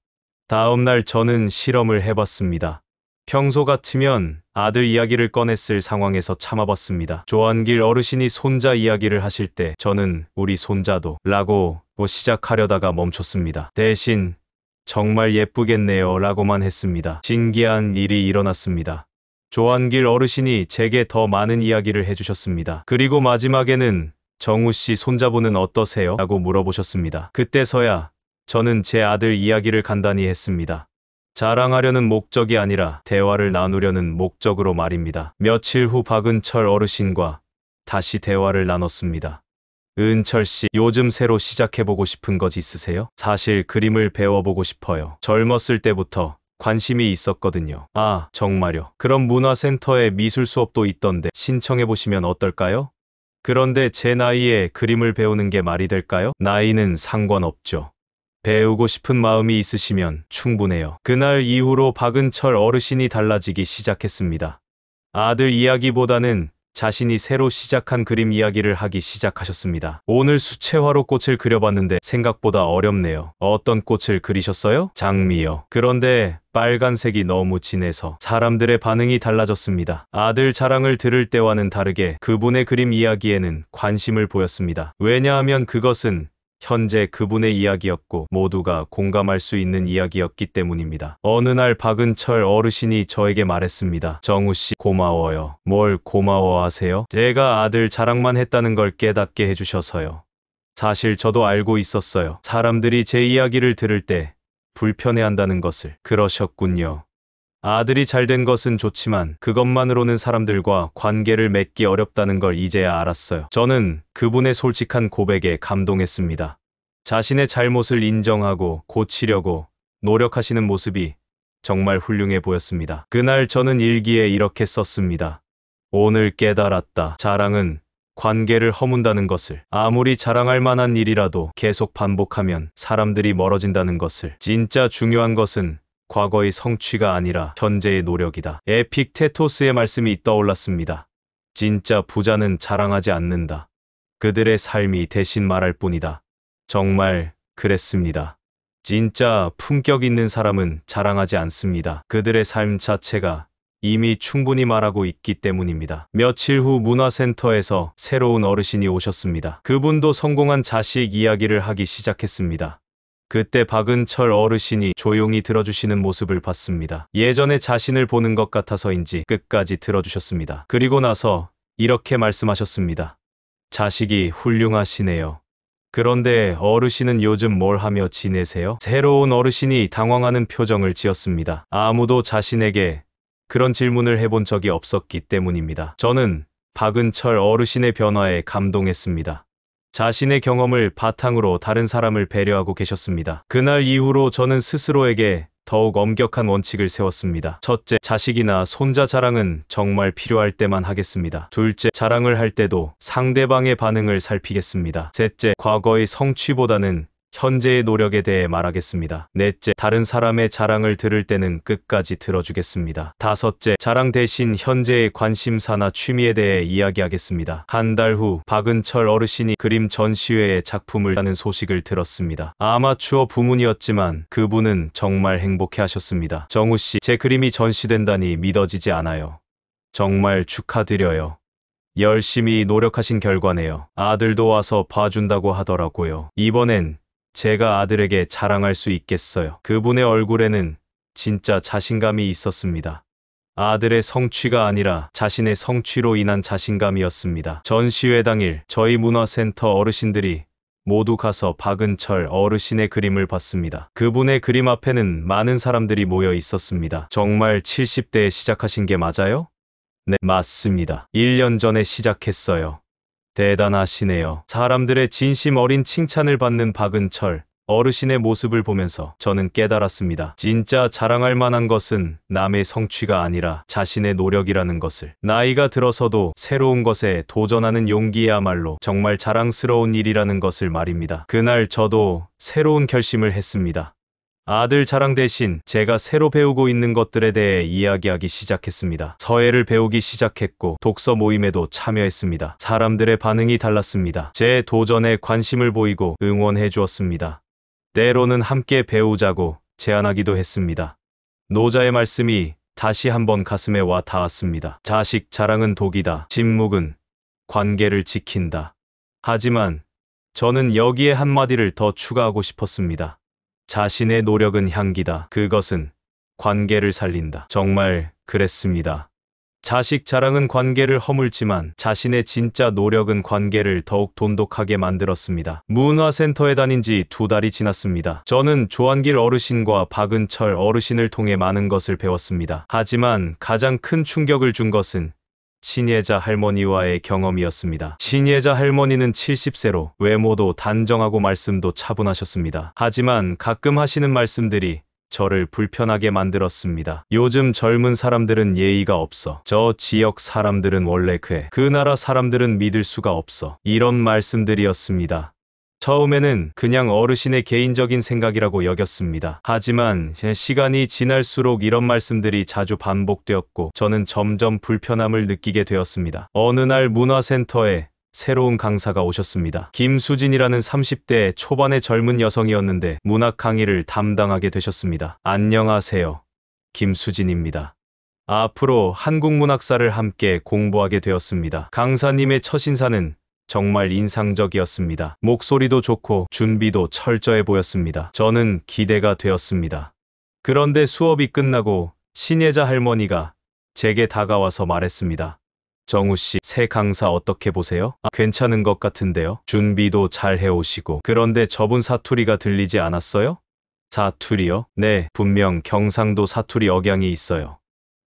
다음 날 저는 실험을 해봤습니다. 평소 같으면 아들 이야기를 꺼냈을 상황에서 참아봤습니다. 조한길 어르신이 손자 이야기를 하실 때 저는 우리 손자도 라고 시작하려다가 멈췄습니다. 대신 정말 예쁘겠네요 라고만 했습니다. 신기한 일이 일어났습니다. 조한길 어르신이 제게 더 많은 이야기를 해주셨습니다. 그리고 마지막에는 정우 씨 손자분은 어떠세요? 라고 물어보셨습니다. 그때서야 저는 제 아들 이야기를 간단히 했습니다. 자랑하려는 목적이 아니라 대화를 나누려는 목적으로 말입니다. 며칠 후 박은철 어르신과 다시 대화를 나눴습니다. 은철 씨, 요즘 새로 시작해보고 싶은 것 있으세요? 사실 그림을 배워보고 싶어요. 젊었을 때부터 관심이 있었거든요. 아, 정말요? 그럼 문화센터에 미술 수업도 있던데 신청해보시면 어떨까요? 그런데 제 나이에 그림을 배우는 게 말이 될까요? 나이는 상관없죠. 배우고 싶은 마음이 있으시면 충분해요. 그날 이후로 박은철 어르신이 달라지기 시작했습니다. 아들 이야기보다는 자신이 새로 시작한 그림 이야기를 하기 시작하셨습니다. 오늘 수채화로 꽃을 그려봤는데 생각보다 어렵네요. 어떤 꽃을 그리셨어요? 장미요. 그런데 빨간색이 너무 진해서 사람들의 반응이 달라졌습니다. 아들 자랑을 들을 때와는 다르게 그분의 그림 이야기에는 관심을 보였습니다. 왜냐하면 그것은 현재 그분의 이야기였고 모두가 공감할 수 있는 이야기였기 때문입니다. 어느 날 박은철 어르신이 저에게 말했습니다. 정우 씨, 고마워요. 뭘 고마워하세요? 제가 아들 자랑만 했다는 걸 깨닫게 해주셔서요. 사실 저도 알고 있었어요. 사람들이 제 이야기를 들을 때 불편해한다는 것을. 그러셨군요. 아들이 잘된 것은 좋지만 그것만으로는 사람들과 관계를 맺기 어렵다는 걸 이제야 알았어요. 저는 그분의 솔직한 고백에 감동했습니다. 자신의 잘못을 인정하고 고치려고 노력하시는 모습이 정말 훌륭해 보였습니다. 그날 저는 일기에 이렇게 썼습니다. 오늘 깨달았다. 자랑은 관계를 허문다는 것을. 아무리 자랑할 만한 일이라도 계속 반복하면 사람들이 멀어진다는 것을. 진짜 중요한 것은 과거의 성취가 아니라 현재의 노력이다. 에픽테토스의 말씀이 떠올랐습니다. 진짜 부자는 자랑하지 않는다. 그들의 삶이 대신 말할 뿐이다. 정말 그랬습니다. 진짜 품격 있는 사람은 자랑하지 않습니다. 그들의 삶 자체가 이미 충분히 말하고 있기 때문입니다. 며칠 후 문화센터에서 새로운 어르신이 오셨습니다. 그분도 성공한 자식 이야기를 하기 시작했습니다. 그때 박은철 어르신이 조용히 들어주시는 모습을 봤습니다. 예전에 자신을 보는 것 같아서인지 끝까지 들어주셨습니다. 그리고 나서 이렇게 말씀하셨습니다. 자식이 훌륭하시네요. 그런데 어르신은 요즘 뭘 하며 지내세요? 새로운 어르신이 당황하는 표정을 지었습니다. 아무도 자신에게 그런 질문을 해본 적이 없었기 때문입니다. 저는 박은철 어르신의 변화에 감동했습니다. 자신의 경험을 바탕으로 다른 사람을 배려하고 계셨습니다. 그날 이후로 저는 스스로에게 더욱 엄격한 원칙을 세웠습니다. 첫째, 자식이나 손자 자랑은 정말 필요할 때만 하겠습니다. 둘째, 자랑을 할 때도 상대방의 반응을 살피겠습니다. 셋째, 과거의 성취보다는 현재의 노력에 대해 말하겠습니다. 넷째, 다른 사람의 자랑을 들을 때는 끝까지 들어주겠습니다. 다섯째, 자랑 대신 현재의 관심사나 취미에 대해 이야기하겠습니다. 한 달 후 박은철 어르신이 그림 전시회에 작품을 하는 소식을 들었습니다. 아마추어 부문이었지만 그분은 정말 행복해하셨습니다. 정우 씨, 제 그림이 전시된다니 믿어지지 않아요. 정말 축하드려요. 열심히 노력하신 결과네요. 아들도 와서 봐준다고 하더라고요. 이번엔 제가 아들에게 자랑할 수 있겠어요. 그분의 얼굴에는 진짜 자신감이 있었습니다. 아들의 성취가 아니라 자신의 성취로 인한 자신감이었습니다. 전시회 당일 저희 문화센터 어르신들이 모두 가서 박은철 어르신의 그림을 봤습니다. 그분의 그림 앞에는 많은 사람들이 모여 있었습니다. 정말 70대에 시작하신 게 맞아요? 네, 맞습니다. 1년 전에 시작했어요. 대단하시네요. 사람들의 진심 어린 칭찬을 받는 박은철 어르신의 모습을 보면서 저는 깨달았습니다. 진짜 자랑할 만한 것은 남의 성취가 아니라 자신의 노력이라는 것을. 나이가 들어서도 새로운 것에 도전하는 용기야말로 정말 자랑스러운 일이라는 것을 말입니다. 그날 저도 새로운 결심을 했습니다. 아들 자랑 대신 제가 새로 배우고 있는 것들에 대해 이야기하기 시작했습니다. 서예를 배우기 시작했고 독서 모임에도 참여했습니다. 사람들의 반응이 달랐습니다. 제 도전에 관심을 보이고 응원해 주었습니다. 때로는 함께 배우자고 제안하기도 했습니다. 노자의 말씀이 다시 한번 가슴에 와 닿았습니다. 자식 자랑은 독이다. 침묵은 관계를 지킨다. 하지만 저는 여기에 한마디를 더 추가하고 싶었습니다. 자신의 노력은 향기다. 그것은 관계를 살린다. 정말 그랬습니다. 자식 자랑은 관계를 허물지만 자신의 진짜 노력은 관계를 더욱 돈독하게 만들었습니다. 문화센터에 다닌 지 2달이 지났습니다. 저는 조한길 어르신과 박은철 어르신을 통해 많은 것을 배웠습니다. 하지만 가장 큰 충격을 준 것은 친예자 할머니와의 경험이었습니다. 친예자 할머니는 70세로 외모도 단정하고 말씀도 차분하셨습니다. 하지만 가끔 하시는 말씀들이 저를 불편하게 만들었습니다. 요즘 젊은 사람들은 예의가 없어. 저 지역 사람들은 원래 그래. 그 나라 사람들은 믿을 수가 없어. 이런 말씀들이었습니다. 처음에는 그냥 어르신의 개인적인 생각이라고 여겼습니다. 하지만 시간이 지날수록 이런 말씀들이 자주 반복되었고 저는 점점 불편함을 느끼게 되었습니다. 어느 날 문화센터에 새로운 강사가 오셨습니다. 김수진이라는 30대 초반의 젊은 여성이었는데 문학 강의를 담당하게 되셨습니다. 안녕하세요. 김수진입니다. 앞으로 한국 문학사를 함께 공부하게 되었습니다. 강사님의 첫 인사는 정말 인상적이었습니다. 목소리도 좋고 준비도 철저해 보였습니다. 저는 기대가 되었습니다. 그런데 수업이 끝나고 신예자 할머니가 제게 다가와서 말했습니다. 정우 씨, 새 강사 어떻게 보세요? 괜찮은 것 같은데요? 준비도 잘 해오시고. 그런데 저분 사투리가 들리지 않았어요? 사투리요? 네, 분명 경상도 사투리 억양이 있어요.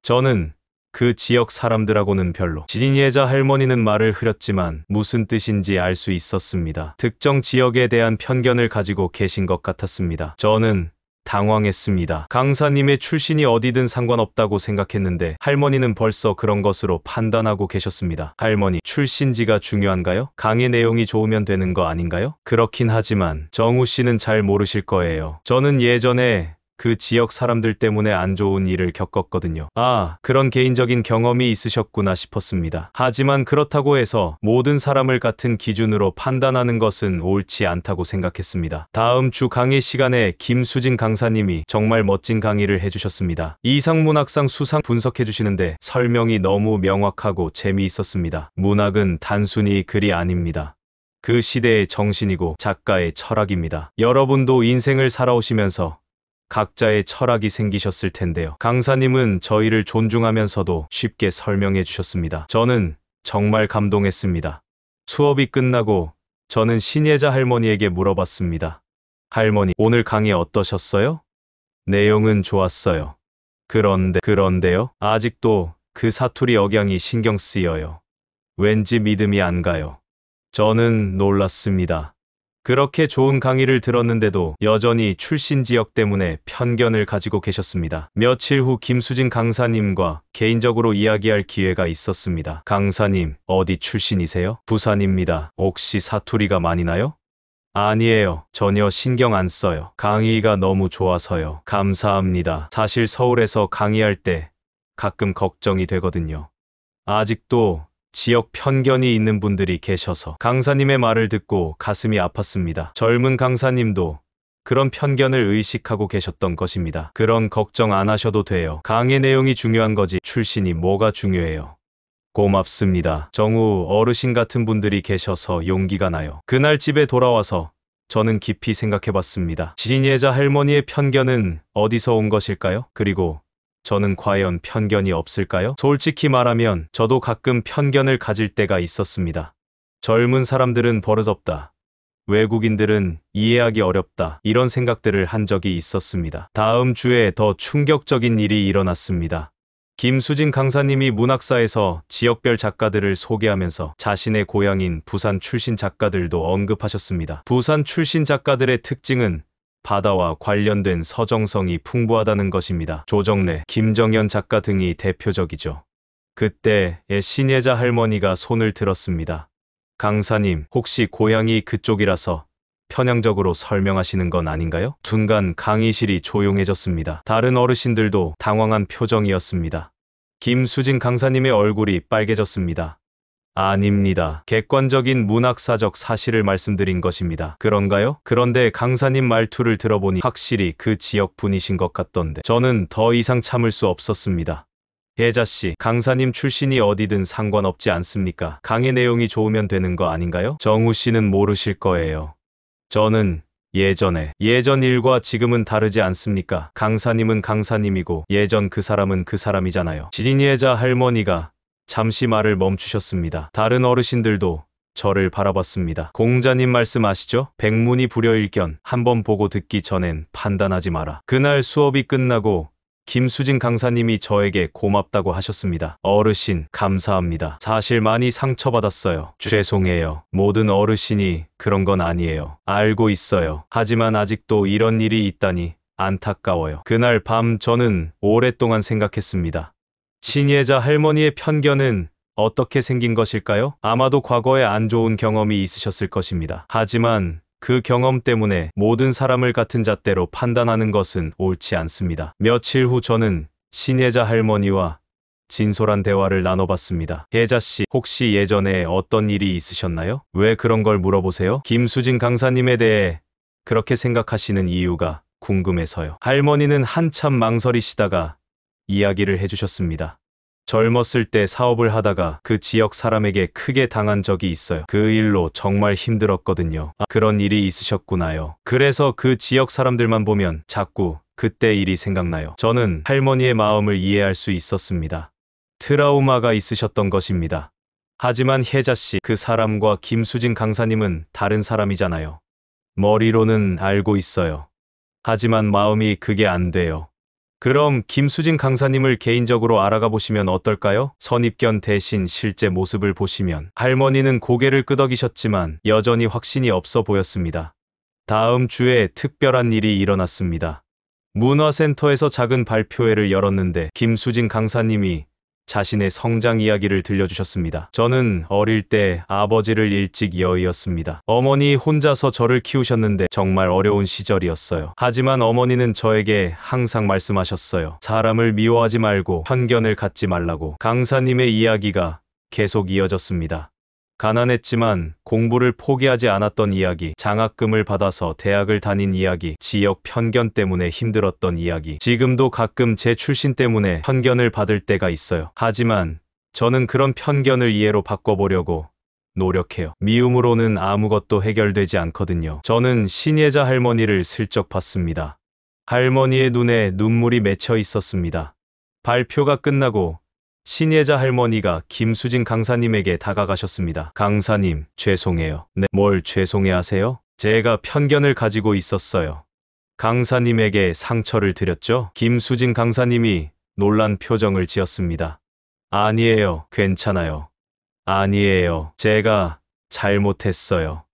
저는 그 지역 사람들하고는 별로. 신예자 할머니는 말을 흐렸지만 무슨 뜻인지 알 수 있었습니다. 특정 지역에 대한 편견을 가지고 계신 것 같았습니다. 저는 당황했습니다. 강사님의 출신이 어디든 상관없다고 생각했는데 할머니는 벌써 그런 것으로 판단하고 계셨습니다. 할머니, 출신지가 중요한가요? 강의 내용이 좋으면 되는 거 아닌가요? 그렇긴 하지만 정우 씨는 잘 모르실 거예요. 저는 예전에 그 지역 사람들 때문에 안 좋은 일을 겪었거든요. 아, 그런 개인적인 경험이 있으셨구나 싶었습니다. 하지만 그렇다고 해서 모든 사람을 같은 기준으로 판단하는 것은 옳지 않다고 생각했습니다. 다음 주 강의 시간에 김수진 강사님이 정말 멋진 강의를 해주셨습니다. 이상문학상 수상 분석해 주시는데 설명이 너무 명확하고 재미있었습니다. 문학은 단순히 글이 아닙니다. 그 시대의 정신이고 작가의 철학입니다. 여러분도 인생을 살아오시면서 각자의 철학이 생기셨을 텐데요. 강사님은 저희를 존중하면서도 쉽게 설명해 주셨습니다. 저는 정말 감동했습니다. 수업이 끝나고 저는 신예자 할머니에게 물어봤습니다. 할머니, 오늘 강의 어떠셨어요? 내용은 좋았어요. 그런데요? 아직도 그 사투리 억양이 신경 쓰여요. 왠지 믿음이 안 가요. 저는 놀랐습니다. 그렇게 좋은 강의를 들었는데도 여전히 출신 지역 때문에 편견을 가지고 계셨습니다. 며칠 후 김수진 강사님과 개인적으로 이야기할 기회가 있었습니다. 강사님, 어디 출신이세요? 부산입니다. 혹시 사투리가 많이 나요? 아니에요. 전혀 신경 안 써요. 강의가 너무 좋아서요. 감사합니다. 사실 서울에서 강의할 때 가끔 걱정이 되거든요. 아직도 지역 편견이 있는 분들이 계셔서. 강사님의 말을 듣고 가슴이 아팠습니다. 젊은 강사님도 그런 편견을 의식하고 계셨던 것입니다. 그런 걱정 안 하셔도 돼요. 강의 내용이 중요한 거지 출신이 뭐가 중요해요. 고맙습니다. 정우 어르신 같은 분들이 계셔서 용기가 나요. 그날 집에 돌아와서 저는 깊이 생각해봤습니다. 신예자 할머니의 편견은 어디서 온 것일까요? 그리고 저는 과연 편견이 없을까요? 솔직히 말하면 저도 가끔 편견을 가질 때가 있었습니다. 젊은 사람들은 버릇없다. 외국인들은 이해하기 어렵다. 이런 생각들을 한 적이 있었습니다. 다음 주에 더 충격적인 일이 일어났습니다. 김수진 강사님이 문학사에서 지역별 작가들을 소개하면서 자신의 고향인 부산 출신 작가들도 언급하셨습니다. 부산 출신 작가들의 특징은 바다와 관련된 서정성이 풍부하다는 것입니다. 조정래, 김정현 작가 등이 대표적이죠. 그때의 신예자 할머니가 손을 들었습니다. 강사님, 혹시 고향이 그쪽이라서 편향적으로 설명하시는 건 아닌가요? 순간 강의실이 조용해졌습니다. 다른 어르신들도 당황한 표정이었습니다. 김수진 강사님의 얼굴이 빨개졌습니다. 아닙니다. 객관적인 문학사적 사실을 말씀드린 것입니다. 그런가요? 그런데 강사님 말투를 들어보니 확실히 그 지역 분이신 것 같던데 저는 더 이상 참을 수 없었습니다. 혜자씨, 강사님 출신이 어디든 상관없지 않습니까? 강의 내용이 좋으면 되는 거 아닌가요? 정우씨는 모르실 거예요. 저는 예전 일과 지금은 다르지 않습니까? 강사님은 강사님이고 예전 그 사람은 그 사람이잖아요. 신예자 할머니가 잠시 말을 멈추셨습니다. 다른 어르신들도 저를 바라봤습니다. 공자님 말씀 아시죠? 백문이 불여일견, 한번 보고 듣기 전엔 판단하지 마라. 그날 수업이 끝나고 김수진 강사님이 저에게 고맙다고 하셨습니다. 어르신, 감사합니다. 사실 많이 상처받았어요. 죄송해요. 모든 어르신이 그런 건 아니에요. 알고 있어요. 하지만 아직도 이런 일이 있다니 안타까워요. 그날 밤 저는 오랫동안 생각했습니다. 신예자 할머니의 편견은 어떻게 생긴 것일까요? 아마도 과거에 안 좋은 경험이 있으셨을 것입니다. 하지만 그 경험 때문에 모든 사람을 같은 잣대로 판단하는 것은 옳지 않습니다. 며칠 후 저는 신예자 할머니와 진솔한 대화를 나눠봤습니다. 혜자씨, 혹시 예전에 어떤 일이 있으셨나요? 왜 그런 걸 물어보세요? 김수진 강사님에 대해 그렇게 생각하시는 이유가 궁금해서요. 할머니는 한참 망설이시다가 이야기를 해주셨습니다. 젊었을 때 사업을 하다가 그 지역 사람에게 크게 당한 적이 있어요. 그 일로 정말 힘들었거든요. 그런 일이 있으셨구나요. 그래서 그 지역 사람들만 보면 자꾸 그때 일이 생각나요. 저는 할머니의 마음을 이해할 수 있었습니다. 트라우마가 있으셨던 것입니다. 하지만 혜자씨, 그 사람과 김수진 강사님은 다른 사람이잖아요. 머리로는 알고 있어요. 하지만 마음이 그게 안 돼요. 그럼 김수진 강사님을 개인적으로 알아가 보시면 어떨까요? 선입견 대신 실제 모습을 보시면. 할머니는 고개를 끄덕이셨지만 여전히 확신이 없어 보였습니다. 다음 주에 특별한 일이 일어났습니다. 문화센터에서 작은 발표회를 열었는데 김수진 강사님이 자신의 성장 이야기를 들려주셨습니다. 저는 어릴 때 아버지를 일찍 여의었습니다. 어머니 혼자서 저를 키우셨는데 정말 어려운 시절이었어요. 하지만 어머니는 저에게 항상 말씀하셨어요. 사람을 미워하지 말고 편견을 갖지 말라고. 강사님의 이야기가 계속 이어졌습니다. 가난했지만 공부를 포기하지 않았던 이야기, 장학금을 받아서 대학을 다닌 이야기, 지역 편견 때문에 힘들었던 이야기, 지금도 가끔 제 출신 때문에 편견을 받을 때가 있어요. 하지만 저는 그런 편견을 이해로 바꿔보려고 노력해요. 미움으로는 아무것도 해결되지 않거든요. 저는 신예자 할머니를 슬쩍 봤습니다. 할머니의 눈에 눈물이 맺혀 있었습니다. 발표가 끝나고 신예자 할머니가 김수진 강사님에게 다가가셨습니다. 강사님, 죄송해요. 네, 뭘 죄송해 하세요? 제가 편견을 가지고 있었어요. 강사님에게 상처를 드렸죠? 김수진 강사님이 놀란 표정을 지었습니다. 아니에요. 괜찮아요. 아니에요. 제가 잘못했어요.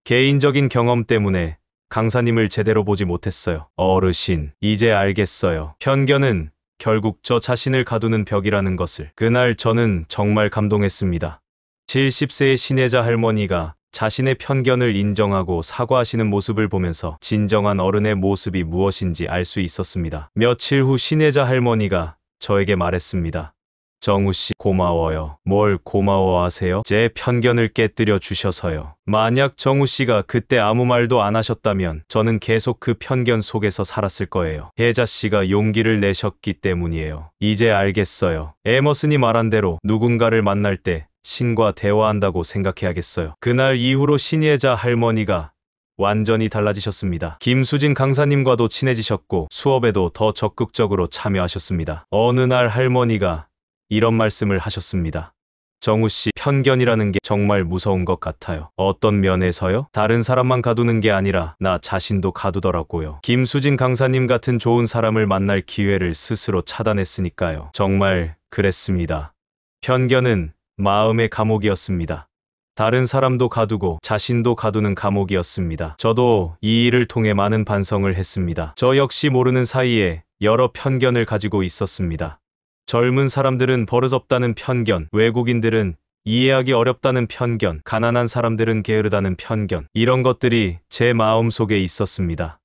개인적인 경험 때문에 강사님을 제대로 보지 못했어요. 어르신, 이제 알겠어요. 편견은 결국 저 자신을 가두는 벽이라는 것을. 그날 저는 정말 감동했습니다. 70세의 신혜자 할머니가 자신의 편견을 인정하고 사과하시는 모습을 보면서 진정한 어른의 모습이 무엇인지 알 수 있었습니다. 며칠 후 신혜자 할머니가 저에게 말했습니다. 정우씨, 고마워요. 뭘 고마워하세요? 제 편견을 깨뜨려 주셔서요. 만약 정우씨가 그때 아무 말도 안 하셨다면 저는 계속 그 편견 속에서 살았을 거예요. 혜자씨가 용기를 내셨기 때문이에요. 이제 알겠어요. 에머슨이 말한 대로 누군가를 만날 때 신과 대화한다고 생각해야겠어요. 그날 이후로 신혜자 할머니가 완전히 달라지셨습니다. 김수진 강사님과도 친해지셨고 수업에도 더 적극적으로 참여하셨습니다. 어느 날 할머니가 이런 말씀을 하셨습니다. 정우씨, 편견이라는 게 정말 무서운 것 같아요. 어떤 면에서요? 다른 사람만 가두는 게 아니라 나 자신도 가두더라고요. 김수진 강사님 같은 좋은 사람을 만날 기회를 스스로 차단했으니까요. 정말 그랬습니다. 편견은 마음의 감옥이었습니다. 다른 사람도 가두고 자신도 가두는 감옥이었습니다. 저도 이 일을 통해 많은 반성을 했습니다. 저 역시 모르는 사이에 여러 편견을 가지고 있었습니다. 젊은 사람들은 버릇없다는 편견, 외국인들은 이해하기 어렵다는 편견, 가난한 사람들은 게으르다는 편견, 이런 것들이 제 마음속에 있었습니다.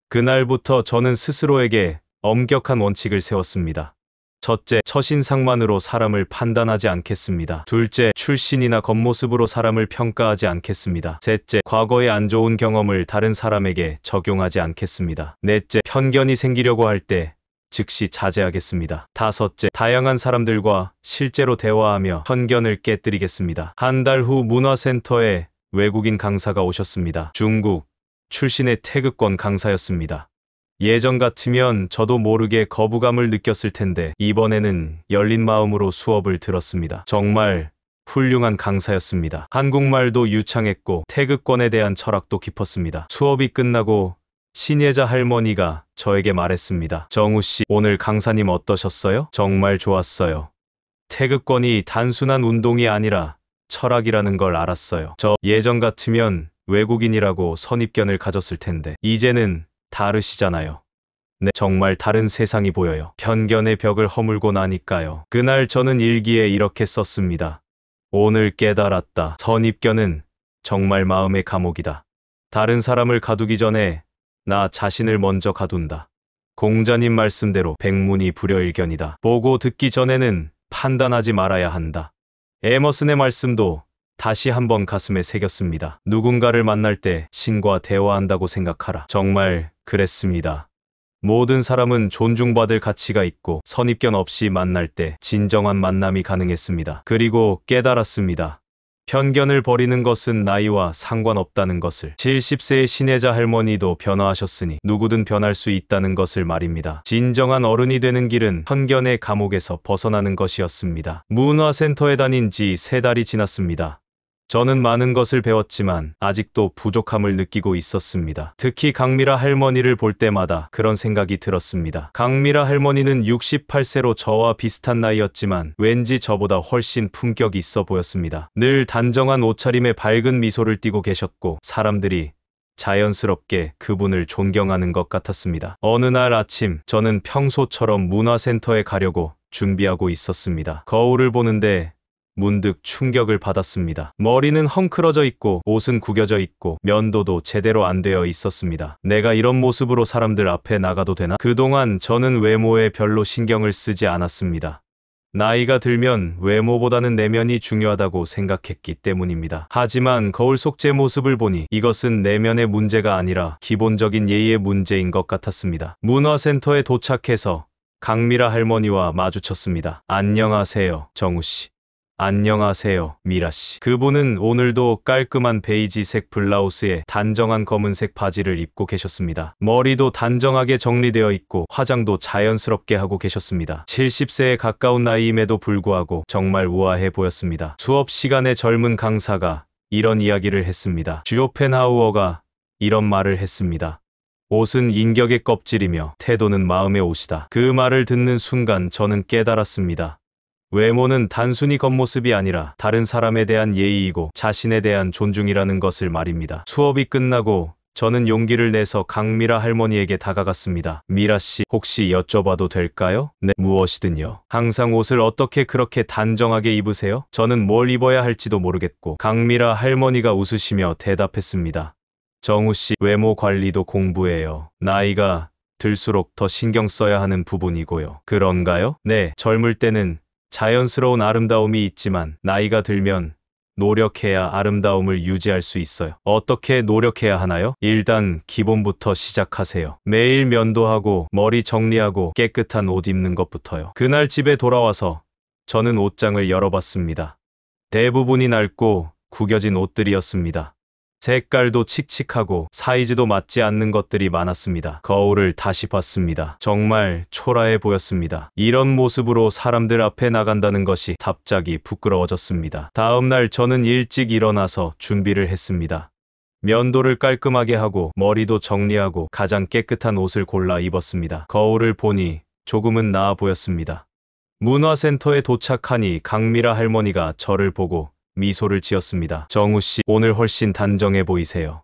그날부터 저는 스스로에게 엄격한 원칙을 세웠습니다. 첫째, 첫인상만으로 사람을 판단하지 않겠습니다. 둘째, 출신이나 겉모습으로 사람을 평가하지 않겠습니다. 셋째, 과거의 안 좋은 경험을 다른 사람에게 적용하지 않겠습니다. 넷째, 편견이 생기려고 할 때 즉시 자제하겠습니다. 다섯째, 다양한 사람들과 실제로 대화하며 편견을 깨뜨리겠습니다. 한 달 후 문화센터에 외국인 강사가 오셨습니다. 중국 출신의 태극권 강사였습니다. 예전 같으면 저도 모르게 거부감을 느꼈을 텐데 이번에는 열린 마음으로 수업을 들었습니다. 정말 훌륭한 강사였습니다. 한국말도 유창했고 태극권에 대한 철학도 깊었습니다. 수업이 끝나고 신예자 할머니가 저에게 말했습니다. 정우씨, 오늘 강사님 어떠셨어요? 정말 좋았어요. 태극권이 단순한 운동이 아니라 철학이라는 걸 알았어요. 저 예전 같으면 외국인이라고 선입견을 가졌을 텐데 이제는 다르시잖아요. 네, 정말 다른 세상이 보여요. 편견의 벽을 허물고 나니까요. 그날 저는 일기에 이렇게 썼습니다. 오늘 깨달았다. 선입견은 정말 마음의 감옥이다. 다른 사람을 가두기 전에 나 자신을 먼저 가둔다. 공자님 말씀대로 백문이 불여일견이다. 보고 듣기 전에는 판단하지 말아야 한다. 에머슨의 말씀도 다시 한번 가슴에 새겼습니다. 누군가를 만날 때 신과 대화한다고 생각하라. 정말 그랬습니다. 모든 사람은 존중받을 가치가 있고 선입견 없이 만날 때 진정한 만남이 가능했습니다. 그리고 깨달았습니다. 편견을 버리는 것은 나이와 상관없다는 것을. 70세의 신혜자 할머니도 변화하셨으니 누구든 변할 수 있다는 것을 말입니다. 진정한 어른이 되는 길은 편견의 감옥에서 벗어나는 것이었습니다. 문화센터에 다닌 지 3달이 지났습니다. 저는 많은 것을 배웠지만 아직도 부족함을 느끼고 있었습니다. 특히 강미라 할머니를 볼 때마다 그런 생각이 들었습니다. 강미라 할머니는 68세로 저와 비슷한 나이였지만 왠지 저보다 훨씬 품격이 있어 보였습니다. 늘 단정한 옷차림에 밝은 미소를 띠고 계셨고 사람들이 자연스럽게 그분을 존경하는 것 같았습니다. 어느 날 아침 저는 평소처럼 문화센터에 가려고 준비하고 있었습니다. 거울을 보는데 문득 충격을 받았습니다. 머리는 헝클어져 있고 옷은 구겨져 있고 면도도 제대로 안 되어 있었습니다. 내가 이런 모습으로 사람들 앞에 나가도 되나? 그동안 저는 외모에 별로 신경을 쓰지 않았습니다. 나이가 들면 외모보다는 내면이 중요하다고 생각했기 때문입니다. 하지만 거울 속 제 모습을 보니 이것은 내면의 문제가 아니라 기본적인 예의의 문제인 것 같았습니다. 문화센터에 도착해서 강미라 할머니와 마주쳤습니다. 안녕하세요, 정우 씨. 안녕하세요, 미라 씨. 그분은 오늘도 깔끔한 베이지색 블라우스에 단정한 검은색 바지를 입고 계셨습니다. 머리도 단정하게 정리되어 있고 화장도 자연스럽게 하고 계셨습니다. 70세에 가까운 나이임에도 불구하고 정말 우아해 보였습니다. 수업 시간에 젊은 강사가 이런 이야기를 했습니다. 쇼펜하우어가 이런 말을 했습니다. 옷은 인격의 껍질이며 태도는 마음의 옷이다. 그 말을 듣는 순간 저는 깨달았습니다. 외모는 단순히 겉모습이 아니라 다른 사람에 대한 예의이고 자신에 대한 존중이라는 것을 말입니다. 수업이 끝나고 저는 용기를 내서 강미라 할머니에게 다가갔습니다. 미라 씨, 혹시 여쭤봐도 될까요? 네, 무엇이든요. 항상 옷을 어떻게 그렇게 단정하게 입으세요? 저는 뭘 입어야 할지도 모르겠고 강미라 할머니가 웃으시며 대답했습니다. 정우 씨, 외모 관리도 공부예요. 나이가 들수록 더 신경 써야 하는 부분이고요. 그런가요? 네, 젊을 때는 자연스러운 아름다움이 있지만 나이가 들면 노력해야 아름다움을 유지할 수 있어요. 어떻게 노력해야 하나요? 일단 기본부터 시작하세요. 매일 면도하고 머리 정리하고 깨끗한 옷 입는 것부터요. 그날 집에 돌아와서 저는 옷장을 열어봤습니다. 대부분이 낡고 구겨진 옷들이었습니다. 색깔도 칙칙하고 사이즈도 맞지 않는 것들이 많았습니다. 거울을 다시 봤습니다. 정말 초라해 보였습니다. 이런 모습으로 사람들 앞에 나간다는 것이 갑자기 부끄러워졌습니다. 다음 날 저는 일찍 일어나서 준비를 했습니다. 면도를 깔끔하게 하고 머리도 정리하고 가장 깨끗한 옷을 골라 입었습니다. 거울을 보니 조금은 나아 보였습니다. 문화센터에 도착하니 강미라 할머니가 저를 보고 미소를 지었습니다. 정우 씨, 오늘 훨씬 단정해 보이세요.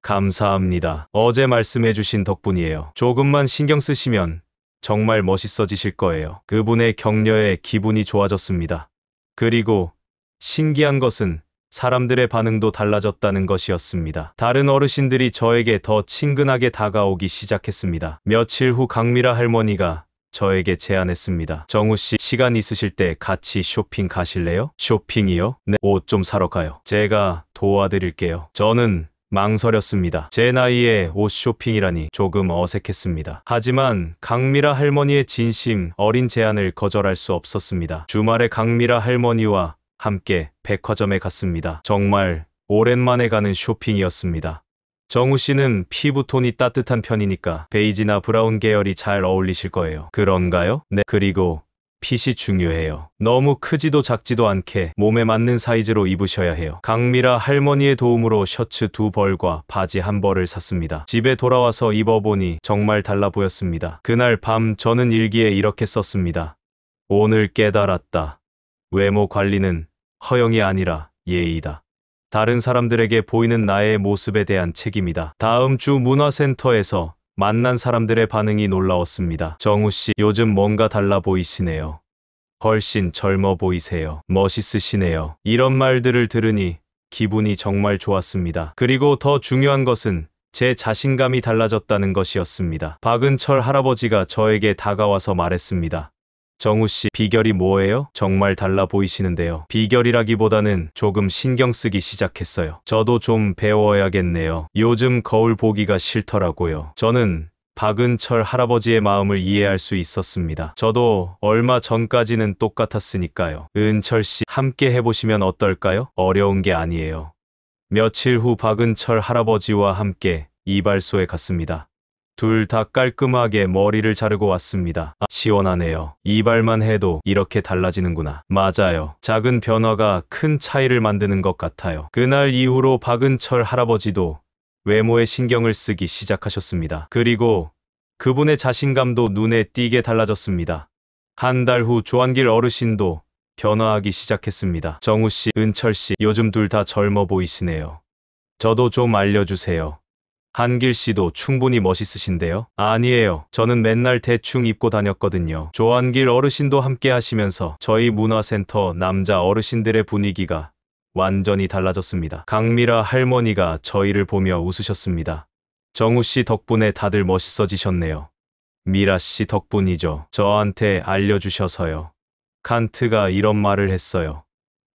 감사합니다. 어제 말씀해 주신 덕분이에요. 조금만 신경 쓰시면 정말 멋있어지실 거예요. 그분의 격려에 기분이 좋아졌습니다. 그리고 신기한 것은 사람들의 반응도 달라졌다는 것이었습니다. 다른 어르신들이 저에게 더 친근하게 다가오기 시작했습니다. 며칠 후 강미라 할머니가 저에게 제안했습니다. 정우 씨, 시간 있으실 때 같이 쇼핑 가실래요? 쇼핑이요? 네, 옷 좀 사러 가요. 제가 도와드릴게요. 저는 망설였습니다. 제 나이에 옷 쇼핑이라니 조금 어색했습니다. 하지만 강미라 할머니의 진심 어린 제안을 거절할 수 없었습니다. 주말에 강미라 할머니와 함께 백화점에 갔습니다. 정말 오랜만에 가는 쇼핑이었습니다. 정우 씨는 피부톤이 따뜻한 편이니까 베이지나 브라운 계열이 잘 어울리실 거예요. 그런가요? 네. 그리고 핏이 중요해요. 너무 크지도 작지도 않게 몸에 맞는 사이즈로 입으셔야 해요. 강미라 할머니의 도움으로 셔츠 2벌과 바지 1벌을 샀습니다. 집에 돌아와서 입어보니 정말 달라 보였습니다. 그날 밤 저는 일기에 이렇게 썼습니다. 오늘 깨달았다. 외모 관리는 허영이 아니라 예의다. 다른 사람들에게 보이는 나의 모습에 대한 책임이다. 다음 주 문화센터에서 만난 사람들의 반응이 놀라웠습니다. 정우 씨, 요즘 뭔가 달라 보이시네요. 훨씬 젊어 보이세요. 멋있으시네요. 이런 말들을 들으니 기분이 정말 좋았습니다. 그리고 더 중요한 것은 제 자신감이 달라졌다는 것이었습니다. 박은철 할아버지가 저에게 다가와서 말했습니다. 정우 씨, 비결이 뭐예요? 정말 달라 보이시는데요. 비결이라기보다는 조금 신경 쓰기 시작했어요. 저도 좀 배워야겠네요. 요즘 거울 보기가 싫더라고요. 저는 박은철 할아버지의 마음을 이해할 수 있었습니다. 저도 얼마 전까지는 똑같았으니까요. 은철 씨, 함께 해보시면 어떨까요? 어려운 게 아니에요. 며칠 후 박은철 할아버지와 함께 이발소에 갔습니다. 둘 다 깔끔하게 머리를 자르고 왔습니다. 시원하네요. 이발만 해도 이렇게 달라지는구나. 맞아요. 작은 변화가 큰 차이를 만드는 것 같아요. 그날 이후로 박은철 할아버지도 외모에 신경을 쓰기 시작하셨습니다. 그리고 그분의 자신감도 눈에 띄게 달라졌습니다. 한 달 후 조한길 어르신도 변화하기 시작했습니다. 정우 씨, 은철 씨, 요즘 둘 다 젊어 보이시네요. 저도 좀 알려주세요. 한길 씨도 충분히 멋있으신데요? 아니에요. 저는 맨날 대충 입고 다녔거든요. 조한길 어르신도 함께 하시면서 저희 문화센터 남자 어르신들의 분위기가 완전히 달라졌습니다. 강미라 할머니가 저희를 보며 웃으셨습니다. 정우 씨 덕분에 다들 멋있어지셨네요. 미라 씨 덕분이죠. 저한테 알려주셔서요. 칸트가 이런 말을 했어요.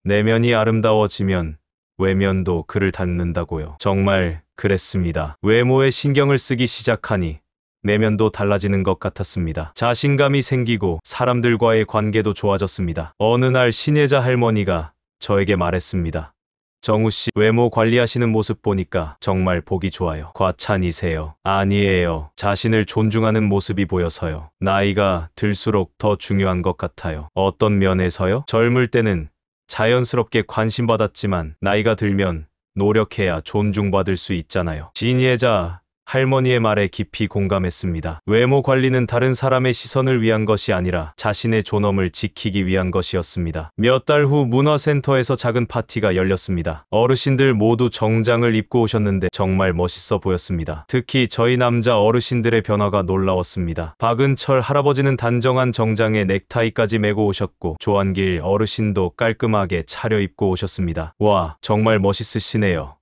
내면이 아름다워지면 외면도 그를 닮는다고요. 정말 그랬습니다. 외모에 신경을 쓰기 시작하니 내면도 달라지는 것 같았습니다. 자신감이 생기고 사람들과의 관계도 좋아졌습니다. 어느 날 신혜자 할머니가 저에게 말했습니다. 정우 씨, 외모 관리하시는 모습 보니까 정말 보기 좋아요. 과찬이세요. 아니에요. 자신을 존중하는 모습이 보여서요. 나이가 들수록 더 중요한 것 같아요. 어떤 면에서요? 젊을 때는 자연스럽게 관심받았지만 나이가 들면 노력해야 존중받을 수 있잖아요. 신혜자 할머니의 말에 깊이 공감했습니다. 외모 관리는 다른 사람의 시선을 위한 것이 아니라 자신의 존엄을 지키기 위한 것이었습니다. 몇 달 후 문화센터에서 작은 파티가 열렸습니다. 어르신들 모두 정장을 입고 오셨는데 정말 멋있어 보였습니다. 특히 저희 남자 어르신들의 변화가 놀라웠습니다. 박은철 할아버지는 단정한 정장에 넥타이까지 메고 오셨고 조한길 어르신도 깔끔하게 차려입고 오셨습니다. 와, 정말 멋있으시네요.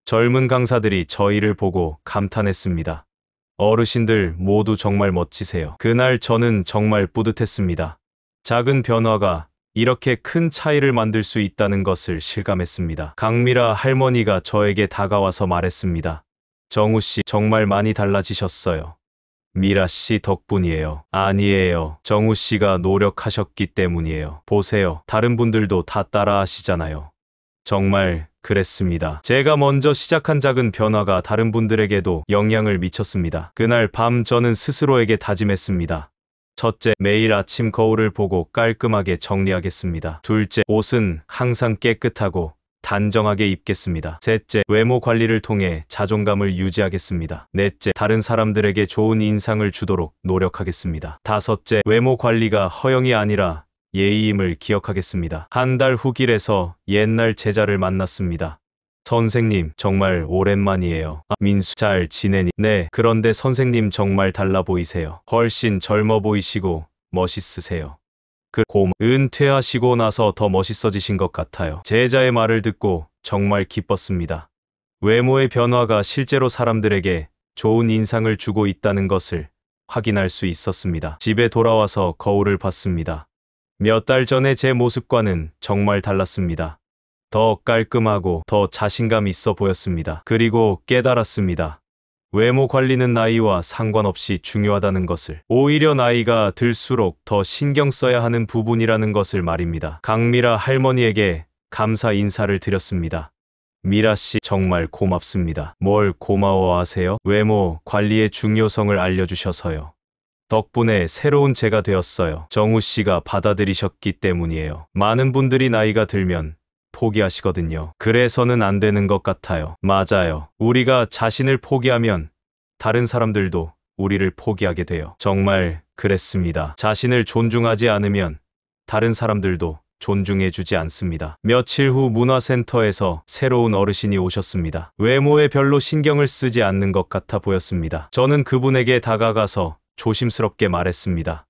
젊은 강사들이 저희를 보고 감탄했습니다. 어르신들 모두 정말 멋지세요. 그날 저는 정말 뿌듯했습니다. 작은 변화가 이렇게 큰 차이를 만들 수 있다는 것을 실감했습니다. 강미라 할머니가 저에게 다가와서 말했습니다. 정우 씨 정말 많이 달라지셨어요. 미라 씨 덕분이에요. 아니에요. 정우 씨가 노력하셨기 때문이에요. 보세요. 다른 분들도 다 따라 하시잖아요. 정말 그랬습니다. 제가 먼저 시작한 작은 변화가 다른 분들에게도 영향을 미쳤습니다. 그날 밤 저는 스스로에게 다짐했습니다. 첫째, 매일 아침 거울을 보고 깔끔하게 정리하겠습니다. 둘째, 옷은 항상 깨끗하고 단정하게 입겠습니다. 셋째, 외모 관리를 통해 자존감을 유지하겠습니다. 넷째, 다른 사람들에게 좋은 인상을 주도록 노력하겠습니다. 다섯째, 외모 관리가 허영이 아니라 예의임을 기억하겠습니다. 한 달 후 길에서 옛날 제자를 만났습니다. 선생님, 정말 오랜만이에요. 민수, 잘 지내니? 네, 그런데 선생님 정말 달라 보이세요. 훨씬 젊어 보이시고 멋있으세요. 은퇴하시고 나서 더 멋있어지신 것 같아요. 제자의 말을 듣고 정말 기뻤습니다. 외모의 변화가 실제로 사람들에게 좋은 인상을 주고 있다는 것을 확인할 수 있었습니다. 집에 돌아와서 거울을 봤습니다. 몇 달 전에 제 모습과는 정말 달랐습니다. 더 깔끔하고 더 자신감 있어 보였습니다. 그리고 깨달았습니다. 외모 관리는 나이와 상관없이 중요하다는 것을. 오히려 나이가 들수록 더 신경 써야 하는 부분이라는 것을 말입니다. 강미라 할머니에게 감사 인사를 드렸습니다. 미라 씨 정말 고맙습니다. 뭘 고마워하세요? 외모 관리의 중요성을 알려주셔서요. 덕분에 새로운 제가 되었어요. 정우 씨가 받아들이셨기 때문이에요. 많은 분들이 나이가 들면 포기하시거든요. 그래서는 안 되는 것 같아요. 맞아요. 우리가 자신을 포기하면 다른 사람들도 우리를 포기하게 돼요. 정말 그랬습니다. 자신을 존중하지 않으면 다른 사람들도 존중해주지 않습니다. 며칠 후 문화센터에서 새로운 어르신이 오셨습니다. 외모에 별로 신경을 쓰지 않는 것 같아 보였습니다. 저는 그분에게 다가가서 조심스럽게 말했습니다.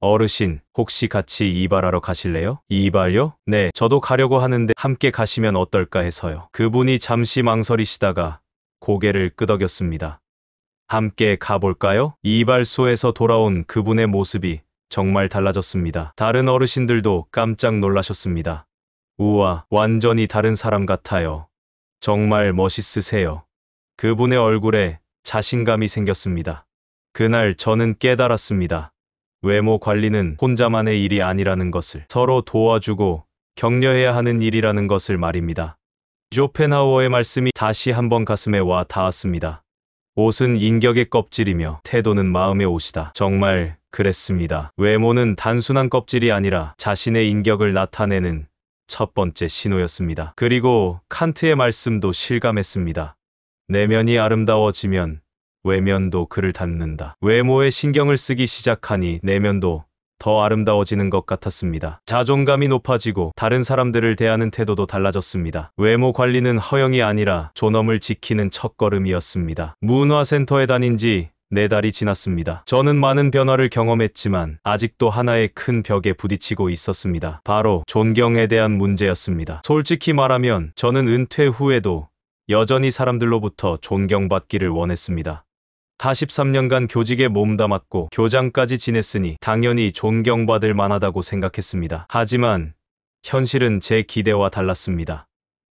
어르신, 혹시 같이 이발하러 가실래요? 이발요? 네, 저도 가려고 하는데 함께 가시면 어떨까 해서요. 그분이 잠시 망설이시다가 고개를 끄덕였습니다. 함께 가볼까요? 이발소에서 돌아온 그분의 모습이 정말 달라졌습니다. 다른 어르신들도 깜짝 놀라셨습니다. 우와, 완전히 다른 사람 같아요. 정말 멋있으세요. 그분의 얼굴에 자신감이 생겼습니다. 그날 저는 깨달았습니다. 외모 관리는 혼자만의 일이 아니라는 것을, 서로 도와주고 격려해야 하는 일이라는 것을 말입니다. 쇼펜하우어의 말씀이 다시 한번 가슴에 와 닿았습니다. 옷은 인격의 껍질이며 태도는 마음의 옷이다. 정말 그랬습니다. 외모는 단순한 껍질이 아니라 자신의 인격을 나타내는 첫 번째 신호였습니다. 그리고 칸트의 말씀도 실감했습니다. 내면이 아름다워지면 외면도 그를 닮는다. 외모에 신경을 쓰기 시작하니 내면도 더 아름다워지는 것 같았습니다. 자존감이 높아지고 다른 사람들을 대하는 태도도 달라졌습니다. 외모 관리는 허영이 아니라 존엄을 지키는 첫걸음이었습니다. 문화센터에 다닌 지 4달이 지났습니다. 저는 많은 변화를 경험했지만 아직도 하나의 큰 벽에 부딪히고 있었습니다. 바로 존경에 대한 문제였습니다. 솔직히 말하면 저는 은퇴 후에도 여전히 사람들로부터 존경받기를 원했습니다. 43년간 교직에 몸담았고 교장까지 지냈으니 당연히 존경받을 만하다고 생각했습니다. 하지만 현실은 제 기대와 달랐습니다.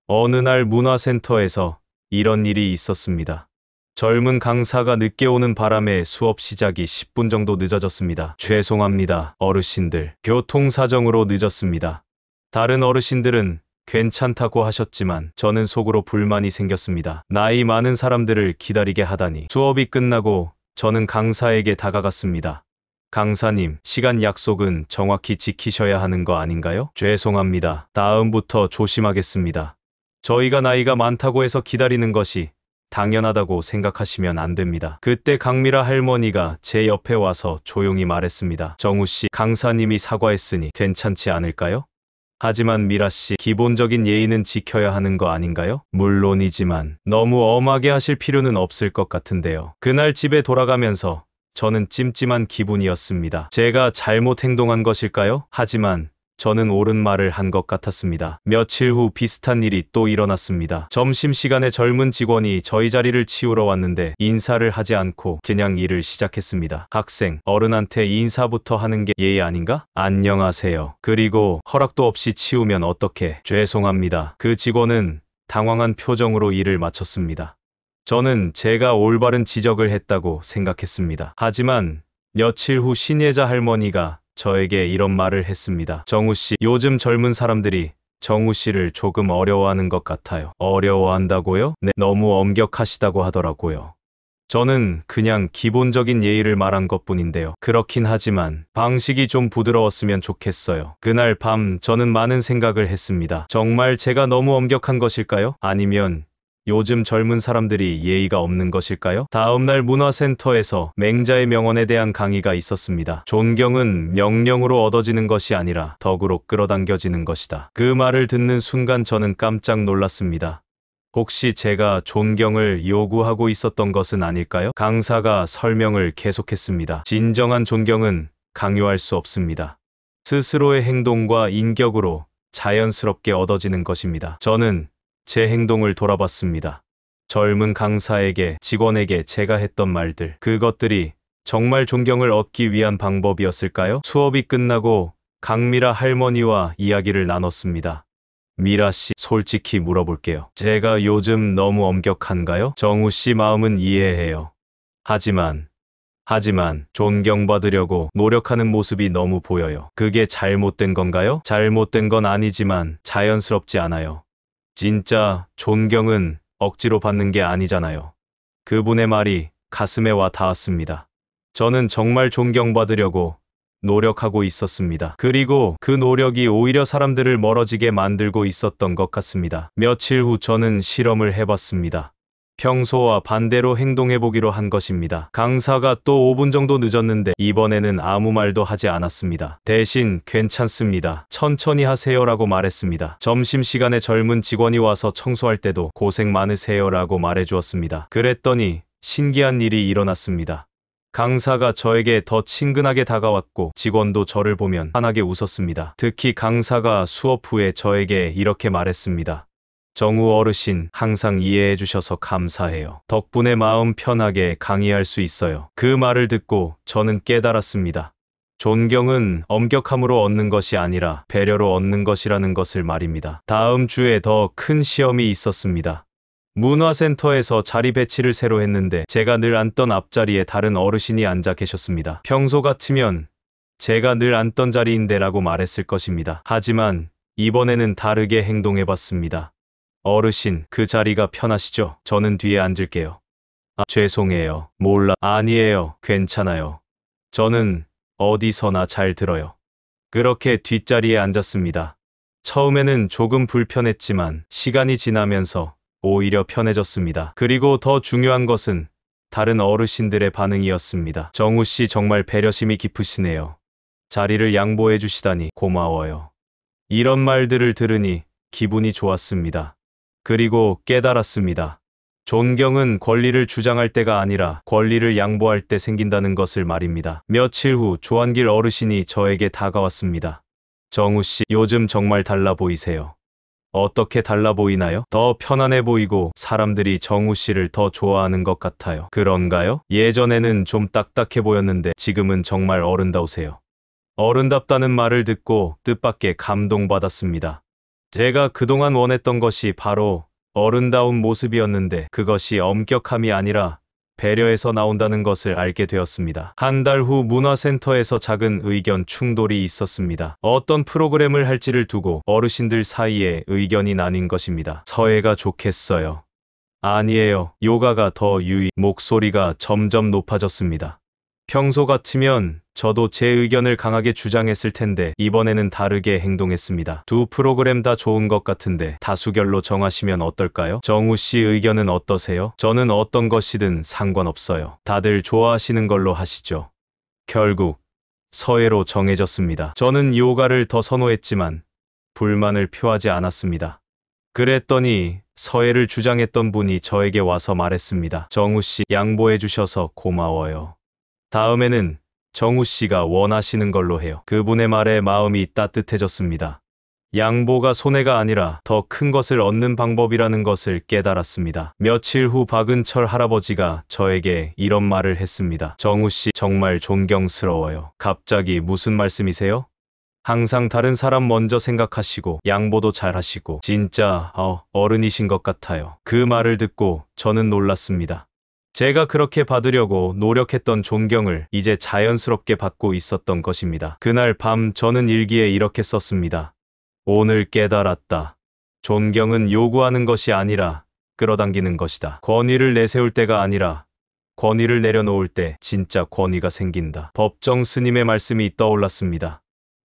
어느 날 문화센터에서 이런 일이 있었습니다. 젊은 강사가 늦게 오는 바람에 수업 시작이 10분 정도 늦어졌습니다. 죄송합니다, 어르신들. 교통사정으로 늦었습니다. 다른 어르신들은 괜찮다고 하셨지만 저는 속으로 불만이 생겼습니다. 나이 많은 사람들을 기다리게 하다니. 수업이 끝나고 저는 강사에게 다가갔습니다. 강사님, 시간 약속은 정확히 지키셔야 하는 거 아닌가요? 죄송합니다. 다음부터 조심하겠습니다. 저희가 나이가 많다고 해서 기다리는 것이 당연하다고 생각하시면 안 됩니다. 그때 강미라 할머니가 제 옆에 와서 조용히 말했습니다. 정우 씨, 강사님이 사과했으니 괜찮지 않을까요? 하지만 미라 씨, 기본적인 예의는 지켜야 하는 거 아닌가요? 물론이지만 너무 엄하게 하실 필요는 없을 것 같은데요. 그날 집에 돌아가면서 저는 찜찜한 기분이었습니다. 제가 잘못 행동한 것일까요? 하지만 저는 옳은 말을 한 것 같았습니다. 며칠 후 비슷한 일이 또 일어났습니다. 점심시간에 젊은 직원이 저희 자리를 치우러 왔는데 인사를 하지 않고 그냥 일을 시작했습니다. 학생, 어른한테 인사부터 하는 게 예의 아닌가? 안녕하세요. 그리고 허락도 없이 치우면 어떡해? 죄송합니다. 그 직원은 당황한 표정으로 일을 마쳤습니다. 저는 제가 올바른 지적을 했다고 생각했습니다. 하지만 며칠 후 신예자 할머니가 저에게 이런 말을 했습니다. 정우 씨, 요즘 젊은 사람들이 정우 씨를 조금 어려워하는 것 같아요. 어려워한다고요? 네, 너무 엄격하시다고 하더라고요. 저는 그냥 기본적인 예의를 말한 것뿐인데요. 그렇긴 하지만 방식이 좀 부드러웠으면 좋겠어요. 그날 밤 저는 많은 생각을 했습니다. 정말 제가 너무 엄격한 것일까요? 아니면 요즘 젊은 사람들이 예의가 없는 것일까요? 다음날 문화센터에서 맹자의 명언에 대한 강의가 있었습니다. 존경은 명령으로 얻어지는 것이 아니라 덕으로 끌어당겨지는 것이다. 그 말을 듣는 순간 저는 깜짝 놀랐습니다. 혹시 제가 존경을 요구하고 있었던 것은 아닐까요? 강사가 설명을 계속했습니다. 진정한 존경은 강요할 수 없습니다. 스스로의 행동과 인격으로 자연스럽게 얻어지는 것입니다. 저는 제 행동을 돌아봤습니다. 젊은 강사에게, 직원에게 제가 했던 말들, 그것들이 정말 존경을 얻기 위한 방법이었을까요? 수업이 끝나고 강미라 할머니와 이야기를 나눴습니다. 미라 씨, 솔직히 물어볼게요. 제가 요즘 너무 엄격한가요? 정우 씨 마음은 이해해요. 하지만 존경받으려고 노력하는 모습이 너무 보여요. 그게 잘못된 건가요? 잘못된 건 아니지만 자연스럽지 않아요. 진짜 존경은 억지로 받는 게 아니잖아요. 그분의 말이 가슴에 와 닿았습니다. 저는 정말 존경받으려고 노력하고 있었습니다. 그리고 그 노력이 오히려 사람들을 멀어지게 만들고 있었던 것 같습니다. 며칠 후 저는 실험을 해봤습니다. 평소와 반대로 행동해보기로 한 것입니다. 강사가 또 5분 정도 늦었는데 이번에는 아무 말도 하지 않았습니다. 대신 괜찮습니다. 천천히 하세요라고 말했습니다. 점심시간에 젊은 직원이 와서 청소할 때도 고생 많으세요라고 말해주었습니다. 그랬더니 신기한 일이 일어났습니다. 강사가 저에게 더 친근하게 다가왔고 직원도 저를 보면 환하게 웃었습니다. 특히 강사가 수업 후에 저에게 이렇게 말했습니다. 정우 어르신, 항상 이해해 주셔서 감사해요. 덕분에 마음 편하게 강의할 수 있어요. 그 말을 듣고 저는 깨달았습니다. 존경은 엄격함으로 얻는 것이 아니라 배려로 얻는 것이라는 것을 말입니다. 다음 주에 더 큰 시험이 있었습니다. 문화센터에서 자리 배치를 새로 했는데 제가 늘 앉던 앞자리에 다른 어르신이 앉아 계셨습니다. 평소 같으면 제가 늘 앉던 자리인데 라고 말했을 것입니다. 하지만 이번에는 다르게 행동해봤습니다. 어르신, 그 자리가 편하시죠? 저는 뒤에 앉을게요. 아, 죄송해요. 몰라. 아니에요. 괜찮아요. 저는 어디서나 잘 들어요. 그렇게 뒷자리에 앉았습니다. 처음에는 조금 불편했지만 시간이 지나면서 오히려 편해졌습니다. 그리고 더 중요한 것은 다른 어르신들의 반응이었습니다. 정우 씨 정말 배려심이 깊으시네요. 자리를 양보해 주시다니 고마워요. 이런 말들을 들으니 기분이 좋았습니다. 그리고 깨달았습니다. 존경은 권리를 주장할 때가 아니라 권리를 양보할 때 생긴다는 것을 말입니다. 며칠 후 조한길 어르신이 저에게 다가왔습니다. 정우 씨, 요즘 정말 달라 보이세요. 어떻게 달라 보이나요? 더 편안해 보이고 사람들이 정우 씨를 더 좋아하는 것 같아요. 그런가요? 예전에는 좀 딱딱해 보였는데 지금은 정말 어른다우세요. 어른답다는 말을 듣고 뜻밖의 감동받았습니다. 제가 그동안 원했던 것이 바로 어른다운 모습이었는데 그것이 엄격함이 아니라 배려에서 나온다는 것을 알게 되었습니다. 한 달 후 문화센터에서 작은 의견 충돌이 있었습니다. 어떤 프로그램을 할지를 두고 어르신들 사이에 의견이 나뉜 것입니다. 서예가 좋겠어요. 아니에요. 요가가 더 목소리가 점점 높아졌습니다. 평소 같으면 저도 제 의견을 강하게 주장했을 텐데 이번에는 다르게 행동했습니다. 두 프로그램 다 좋은 것 같은데 다수결로 정하시면 어떨까요? 정우 씨 의견은 어떠세요? 저는 어떤 것이든 상관없어요. 다들 좋아하시는 걸로 하시죠. 결국 서예로 정해졌습니다. 저는 요가를 더 선호했지만 불만을 표하지 않았습니다. 그랬더니 서예를 주장했던 분이 저에게 와서 말했습니다. 정우 씨, 양보해 주셔서 고마워요. 다음에는 정우 씨가 원하시는 걸로 해요. 그분의 말에 마음이 따뜻해졌습니다. 양보가 손해가 아니라 더 큰 것을 얻는 방법이라는 것을 깨달았습니다. 며칠 후 박은철 할아버지가 저에게 이런 말을 했습니다. 정우 씨, 정말 존경스러워요. 갑자기 무슨 말씀이세요? 항상 다른 사람 먼저 생각하시고 양보도 잘 하시고 진짜 어른이신 것 같아요. 그 말을 듣고 저는 놀랐습니다. 제가 그렇게 받으려고 노력했던 존경을 이제 자연스럽게 받고 있었던 것입니다. 그날 밤 저는 일기에 이렇게 썼습니다. 오늘 깨달았다. 존경은 요구하는 것이 아니라 끌어당기는 것이다. 권위를 내세울 때가 아니라 권위를 내려놓을 때 진짜 권위가 생긴다. 법정 스님의 말씀이 떠올랐습니다.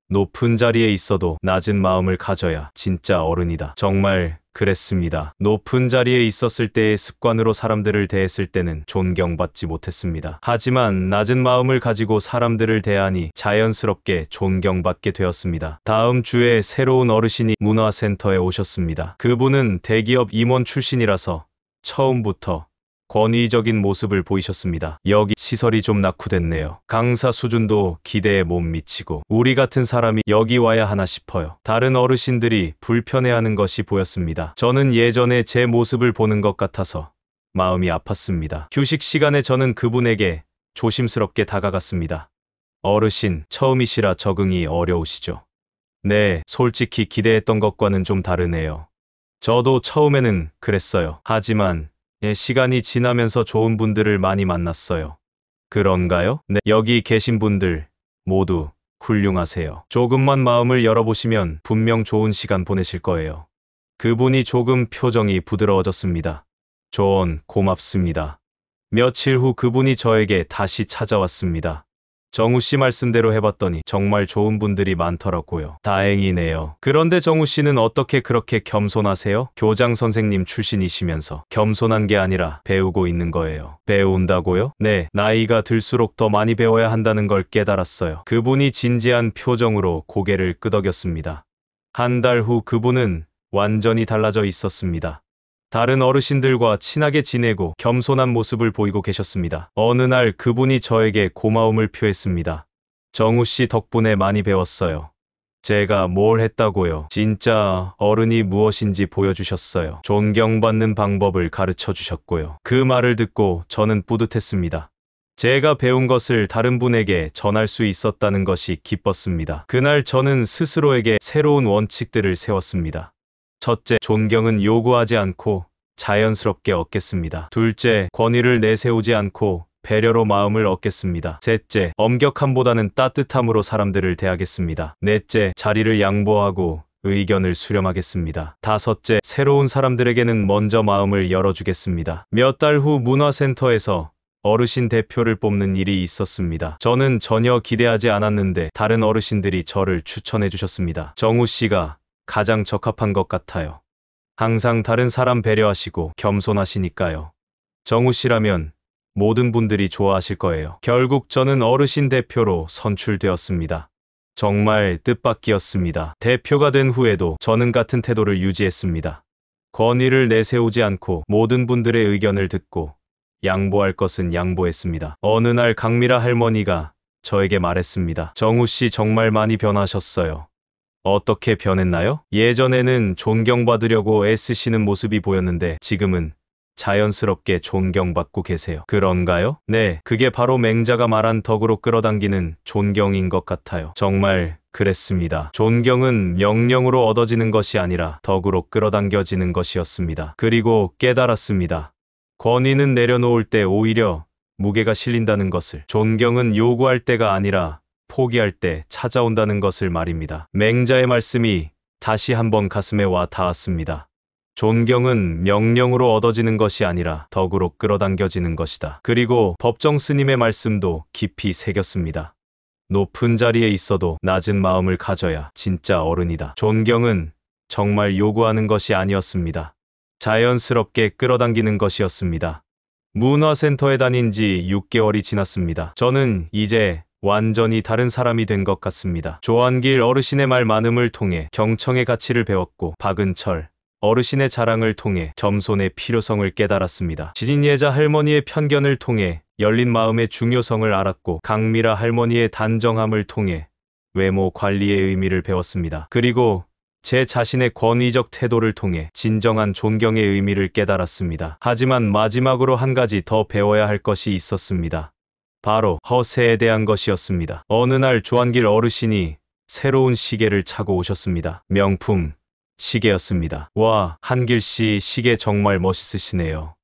높은 자리에 있어도 낮은 마음을 가져야 진짜 어른이다. 정말 그랬습니다. 높은 자리에 있었을 때의 습관으로 사람들을 대했을 때는 존경받지 못했습니다. 하지만 낮은 마음을 가지고 사람들을 대하니 자연스럽게 존경받게 되었습니다. 다음 주에 새로운 어르신이 문화센터에 오셨습니다. 그분은 대기업 임원 출신이라서 처음부터 권위적인 모습을 보이셨습니다. 여기 시설이 좀 낙후됐네요. 강사 수준도 기대에 못 미치고 우리 같은 사람이 여기 와야 하나 싶어요. 다른 어르신들이 불편해하는 것이 보였습니다. 저는 예전에 제 모습을 보는 것 같아서 마음이 아팠습니다. 휴식 시간에 저는 그분에게 조심스럽게 다가갔습니다. 어르신, 처음이시라 적응이 어려우시죠? 네, 솔직히 기대했던 것과는 좀 다르네요. 저도 처음에는 그랬어요. 하지만 시간이 지나면서 좋은 분들을 많이 만났어요. 그런가요? 네, 여기 계신 분들 모두 훌륭하세요. 조금만 마음을 열어보시면 분명 좋은 시간 보내실 거예요. 그분이 조금 표정이 부드러워졌습니다. 조언 고맙습니다. 며칠 후 그분이 저에게 다시 찾아왔습니다. 정우 씨 말씀대로 해봤더니 정말 좋은 분들이 많더라고요. 다행이네요. 그런데 정우 씨는 어떻게 그렇게 겸손하세요? 교장 선생님 출신이시면서 겸손한 게 아니라 배우고 있는 거예요. 배운다고요? 네, 나이가 들수록 더 많이 배워야 한다는 걸 깨달았어요. 그분이 진지한 표정으로 고개를 끄덕였습니다. 한 달 후 그분은 완전히 달라져 있었습니다. 다른 어르신들과 친하게 지내고 겸손한 모습을 보이고 계셨습니다. 어느 날 그분이 저에게 고마움을 표했습니다. 정우 씨 덕분에 많이 배웠어요. 제가 뭘 했다고요? 진짜 어른이 무엇인지 보여주셨어요. 존경받는 방법을 가르쳐 주셨고요. 그 말을 듣고 저는 뿌듯했습니다. 제가 배운 것을 다른 분에게 전할 수 있었다는 것이 기뻤습니다. 그날 저는 스스로에게 새로운 원칙들을 세웠습니다. 첫째, 존경은 요구하지 않고 자연스럽게 얻겠습니다. 둘째, 권위를 내세우지 않고 배려로 마음을 얻겠습니다. 셋째, 엄격함보다는 따뜻함으로 사람들을 대하겠습니다. 넷째, 자리를 양보하고 의견을 수렴하겠습니다. 다섯째, 새로운 사람들에게는 먼저 마음을 열어주겠습니다. 몇 달 후 문화센터에서 어르신 대표를 뽑는 일이 있었습니다. 저는 전혀 기대하지 않았는데 다른 어르신들이 저를 추천해 주셨습니다. 정우 씨가 가장 적합한 것 같아요. 항상 다른 사람 배려하시고 겸손하시니까요. 정우 씨라면 모든 분들이 좋아하실 거예요. 결국 저는 어르신 대표로 선출되었습니다. 정말 뜻밖이었습니다. 대표가 된 후에도 저는 같은 태도를 유지했습니다. 권위를 내세우지 않고 모든 분들의 의견을 듣고 양보할 것은 양보했습니다. 어느 날 강미라 할머니가 저에게 말했습니다. 정우 씨 정말 많이 변하셨어요. 어떻게 변했나요? 예전에는 존경받으려고 애쓰시는 모습이 보였는데 지금은 자연스럽게 존경받고 계세요. 그런가요? 네, 그게 바로 맹자가 말한 덕으로 끌어당기는 존경인 것 같아요. 정말 그랬습니다. 존경은 명령으로 얻어지는 것이 아니라 덕으로 끌어당겨지는 것이었습니다. 그리고 깨달았습니다. 권위는 내려놓을 때 오히려 무게가 실린다는 것을. 존경은 요구할 때가 아니라 포기할 때 찾아온다는 것을 말입니다. 맹자의 말씀이 다시 한번 가슴에 와 닿았습니다. 존경은 명령으로 얻어지는 것이 아니라 덕으로 끌어당겨지는 것이다. 그리고 법정 스님의 말씀도 깊이 새겼습니다. 높은 자리에 있어도 낮은 마음을 가져야 진짜 어른이다. 존경은 정말 요구하는 것이 아니었습니다. 자연스럽게 끌어당기는 것이었습니다. 문화센터에 다닌 지 6개월이 지났습니다. 저는 이제 완전히 다른 사람이 된 것 같습니다. 조한길 어르신의 말 많음을 통해 경청의 가치를 배웠고 박은철 어르신의 자랑을 통해 겸손의 필요성을 깨달았습니다. 진예자 할머니의 편견을 통해 열린 마음의 중요성을 알았고 강미라 할머니의 단정함을 통해 외모 관리의 의미를 배웠습니다. 그리고 제 자신의 권위적 태도를 통해 진정한 존경의 의미를 깨달았습니다. 하지만 마지막으로 한 가지 더 배워야 할 것이 있었습니다. 바로 허세에 대한 것이었습니다. 어느 날 조한길 어르신이 새로운 시계를 차고 오셨습니다. 명품 시계였습니다. 와, 한길 씨 시계 정말 멋있으시네요.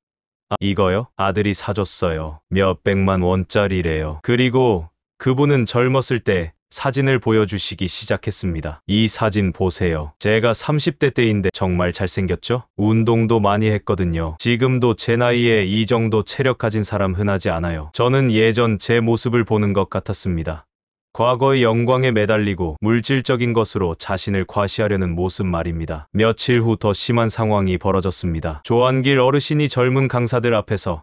아, 이거요? 아들이 사줬어요. 몇백만 원짜리래요. 그리고 그분은 젊었을 때 사진을 보여주시기 시작했습니다. 이 사진 보세요. 제가 30대 때인데 정말 잘생겼죠? 운동도 많이 했거든요. 지금도 제 나이에 이 정도 체력 가진 사람 흔하지 않아요. 저는 예전 제 모습을 보는 것 같았습니다. 과거의 영광에 매달리고 물질적인 것으로 자신을 과시하려는 모습 말입니다. 며칠 후 더 심한 상황이 벌어졌습니다. 조한길 어르신이 젊은 강사들 앞에서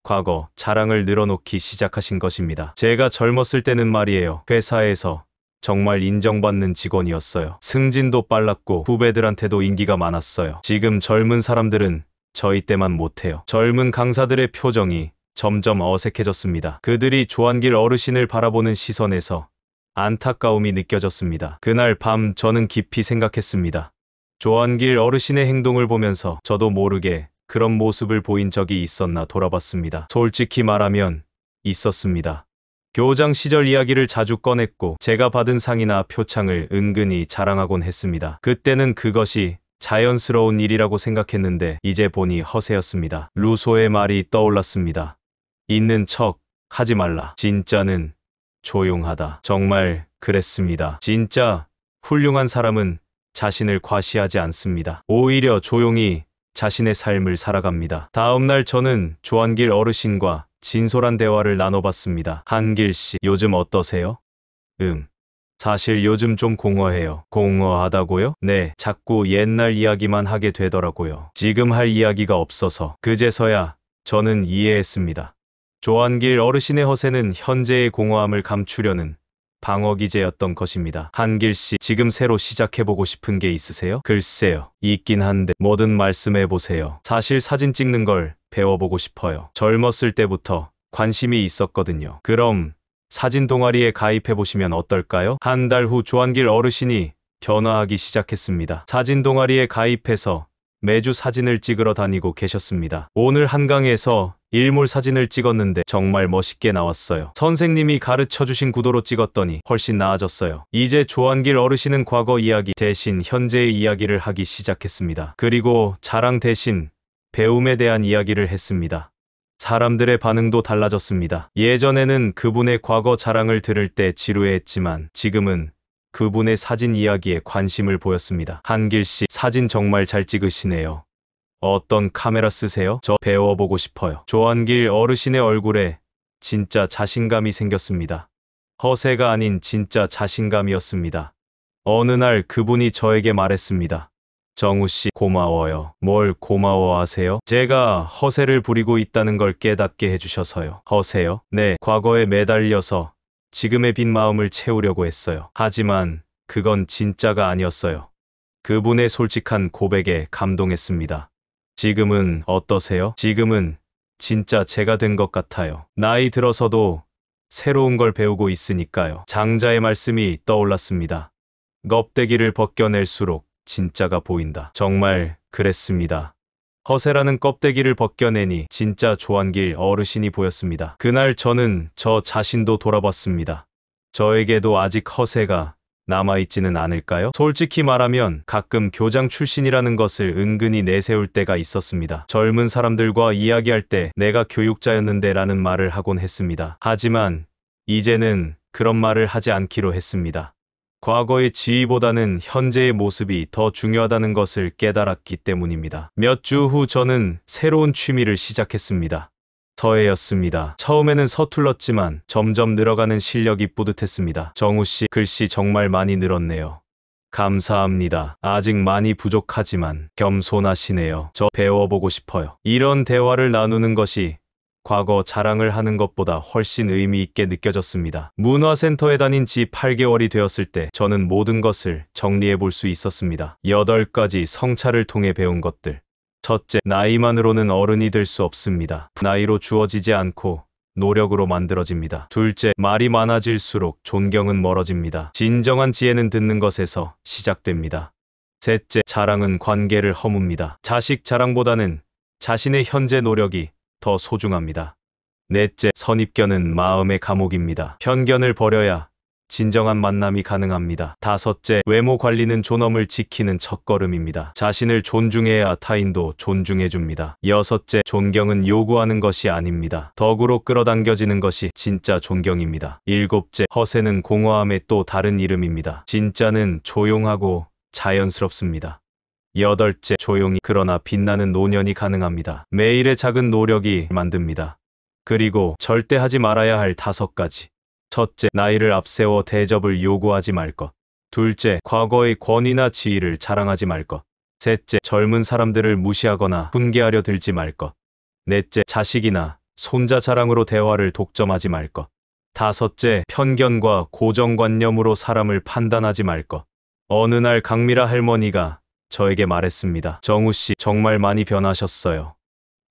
과거 자랑을 늘어놓기 시작하신 것입니다. 제가 젊었을 때는 말이에요. 회사에서 정말 인정받는 직원이었어요. 승진도 빨랐고 후배들한테도 인기가 많았어요. 지금 젊은 사람들은 저희 때만 못해요. 젊은 강사들의 표정이 점점 어색해졌습니다. 그들이 조한길 어르신을 바라보는 시선에서 안타까움이 느껴졌습니다. 그날 밤 저는 깊이 생각했습니다. 조한길 어르신의 행동을 보면서 저도 모르게 그런 모습을 보인 적이 있었나 돌아봤습니다. 솔직히 말하면 있었습니다. 교장 시절 이야기를 자주 꺼냈고 제가 받은 상이나 표창을 은근히 자랑하곤 했습니다. 그때는 그것이 자연스러운 일이라고 생각했는데 이제 보니 허세였습니다. 루소의 말이 떠올랐습니다. 있는 척 하지 말라. 진짜는 조용하다. 정말 그랬습니다. 진짜 훌륭한 사람은 자신을 과시하지 않습니다. 오히려 조용히 자신의 삶을 살아갑니다. 다음 날 저는 조한길 어르신과 진솔한 대화를 나눠봤습니다. 한길 씨, 요즘 어떠세요? 사실 요즘 좀 공허해요. 공허하다고요? 네, 자꾸 옛날 이야기만 하게 되더라고요. 지금 할 이야기가 없어서. 그제서야 저는 이해했습니다. 조한길 어르신의 허세는 현재의 공허함을 감추려는 방어기제였던 것입니다. 한길 씨, 지금 새로 시작해보고 싶은 게 있으세요? 글쎄요, 있긴 한데 뭐든 말씀해보세요. 사실 사진 찍는 걸 배워보고 싶어요. 젊었을 때부터 관심이 있었거든요. 그럼 사진 동아리에 가입해보시면 어떨까요? 한 달 후 조한길 어르신이 변화하기 시작했습니다. 사진 동아리에 가입해서 매주 사진을 찍으러 다니고 계셨습니다. 오늘 한강에서 일몰 사진을 찍었는데 정말 멋있게 나왔어요. 선생님이 가르쳐주신 구도로 찍었더니 훨씬 나아졌어요. 이제 조한길 어르신은 과거 이야기 대신 현재의 이야기를 하기 시작했습니다. 그리고 자랑 대신 배움에 대한 이야기를 했습니다. 사람들의 반응도 달라졌습니다. 예전에는 그분의 과거 자랑을 들을 때 지루해했지만 지금은 그분의 사진 이야기에 관심을 보였습니다. 한길 씨, 사진 정말 잘 찍으시네요. 어떤 카메라 쓰세요? 저 배워보고 싶어요. 조한길 어르신의 얼굴에 진짜 자신감이 생겼습니다. 허세가 아닌 진짜 자신감이었습니다. 어느 날 그분이 저에게 말했습니다. 정우 씨, 고마워요. 뭘 고마워하세요? 제가 허세를 부리고 있다는 걸 깨닫게 해주셔서요. 허세요? 네, 과거에 매달려서 지금의 빈 마음을 채우려고 했어요. 하지만 그건 진짜가 아니었어요. 그분의 솔직한 고백에 감동했습니다. 지금은 어떠세요? 지금은 진짜 제가 된 것 같아요. 나이 들어서도 새로운 걸 배우고 있으니까요. 장자의 말씀이 떠올랐습니다. 껍데기를 벗겨낼수록 진짜가 보인다. 정말 그랬습니다. 허세라는 껍데기를 벗겨내니 진짜 조한길 어르신이 보였습니다. 그날 저는 저 자신도 돌아봤습니다. 저에게도 아직 허세가 남아있지는 않을까요? 솔직히 말하면 가끔 교장 출신이라는 것을 은근히 내세울 때가 있었습니다. 젊은 사람들과 이야기할 때 내가 교육자였는데 라는 말을 하곤 했습니다. 하지만 이제는 그런 말을 하지 않기로 했습니다. 과거의 지위보다는 현재의 모습이 더 중요하다는 것을 깨달았기 때문입니다. 몇 주 후 저는 새로운 취미를 시작했습니다. 서예였습니다. 처음에는 서툴렀지만 점점 늘어가는 실력이 뿌듯했습니다. 정우 씨, 글씨 정말 많이 늘었네요. 감사합니다. 아직 많이 부족하지만 겸손하시네요. 저 배워보고 싶어요. 이런 대화를 나누는 것이 과거 자랑을 하는 것보다 훨씬 의미 있게 느껴졌습니다. 문화센터에 다닌 지 8개월이 되었을 때 저는 모든 것을 정리해 볼 수 있었습니다. 8가지 성찰을 통해 배운 것들. 첫째, 나이만으로는 어른이 될 수 없습니다. 나이로 주어지지 않고 노력으로 만들어집니다. 둘째, 말이 많아질수록 존경은 멀어집니다. 진정한 지혜는 듣는 것에서 시작됩니다. 셋째, 자랑은 관계를 허뭅니다. 자식 자랑보다는 자신의 현재 노력이 더 소중합니다. 넷째, 선입견은 마음의 감옥입니다. 편견을 버려야 진정한 만남이 가능합니다. 다섯째, 외모 관리는 존엄을 지키는 첫걸음입니다. 자신을 존중해야 타인도 존중해줍니다. 여섯째, 존경은 요구하는 것이 아닙니다. 덕으로 끌어당겨지는 것이 진짜 존경입니다. 일곱째, 허세는 공허함의 또 다른 이름입니다. 진짜는 조용하고 자연스럽습니다. 여덟째, 조용히 그러나 빛나는 노년이 가능합니다. 매일의 작은 노력이 만듭니다. 그리고 절대 하지 말아야 할 5가지. 첫째, 나이를 앞세워 대접을 요구하지 말 것. 둘째, 과거의 권위나 지위를 자랑하지 말 것. 셋째, 젊은 사람들을 무시하거나 훈계하려 들지 말 것. 넷째, 자식이나 손자 자랑으로 대화를 독점하지 말 것. 다섯째, 편견과 고정관념으로 사람을 판단하지 말 것. 어느 날 강미라 할머니가 저에게 말했습니다. 정우 씨, 정말 많이 변하셨어요.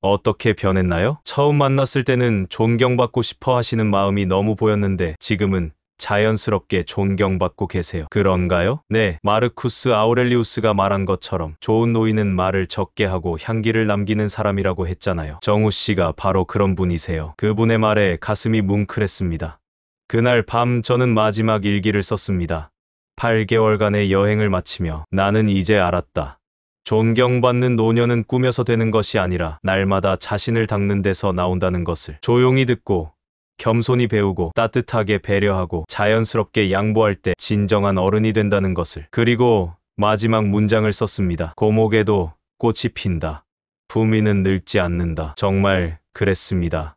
어떻게 변했나요? 처음 만났을 때는 존경받고 싶어 하시는 마음이 너무 보였는데 지금은 자연스럽게 존경받고 계세요. 그런가요? 네, 마르쿠스 아우렐리우스가 말한 것처럼 좋은 노인은 말을 적게 하고 향기를 남기는 사람이라고 했잖아요. 정우 씨가 바로 그런 분이세요. 그분의 말에 가슴이 뭉클했습니다. 그날 밤 저는 마지막 일기를 썼습니다. 8개월간의 여행을 마치며 나는 이제 알았다. 존경받는 노년은 꾸며서 되는 것이 아니라 날마다 자신을 닦는 데서 나온다는 것을. 조용히 듣고 겸손히 배우고 따뜻하게 배려하고 자연스럽게 양보할 때 진정한 어른이 된다는 것을. 그리고 마지막 문장을 썼습니다. 고목에도 꽃이 핀다. 부미는 늙지 않는다. 정말 그랬습니다.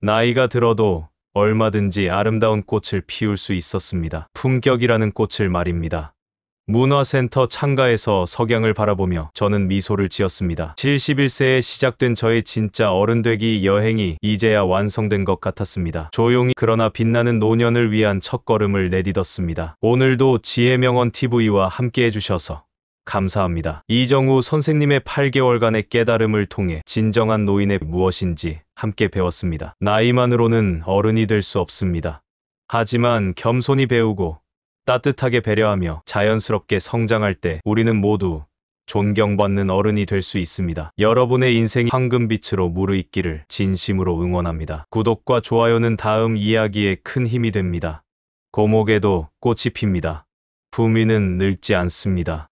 나이가 들어도 얼마든지 아름다운 꽃을 피울 수 있었습니다. 품격이라는 꽃을 말입니다. 문화센터 창가에서 석양을 바라보며 저는 미소를 지었습니다. 71세에 시작된 저의 진짜 어른되기 여행이 이제야 완성된 것 같았습니다. 조용히 그러나 빛나는 노년을 위한 첫걸음을 내딛었습니다. 오늘도 지혜명언 TV와 함께 해주셔서 감사합니다. 이정우 선생님의 8개월간의 깨달음을 통해 진정한 노인의 무엇인지 함께 배웠습니다. 나이만으로는 어른이 될 수 없습니다. 하지만 겸손히 배우고 따뜻하게 배려하며 자연스럽게 성장할 때 우리는 모두 존경받는 어른이 될 수 있습니다. 여러분의 인생이 황금빛으로 무르익기를 진심으로 응원합니다. 구독과 좋아요는 다음 이야기에 큰 힘이 됩니다. 고목에도 꽃이 핍니다. 부미는 늙지 않습니다.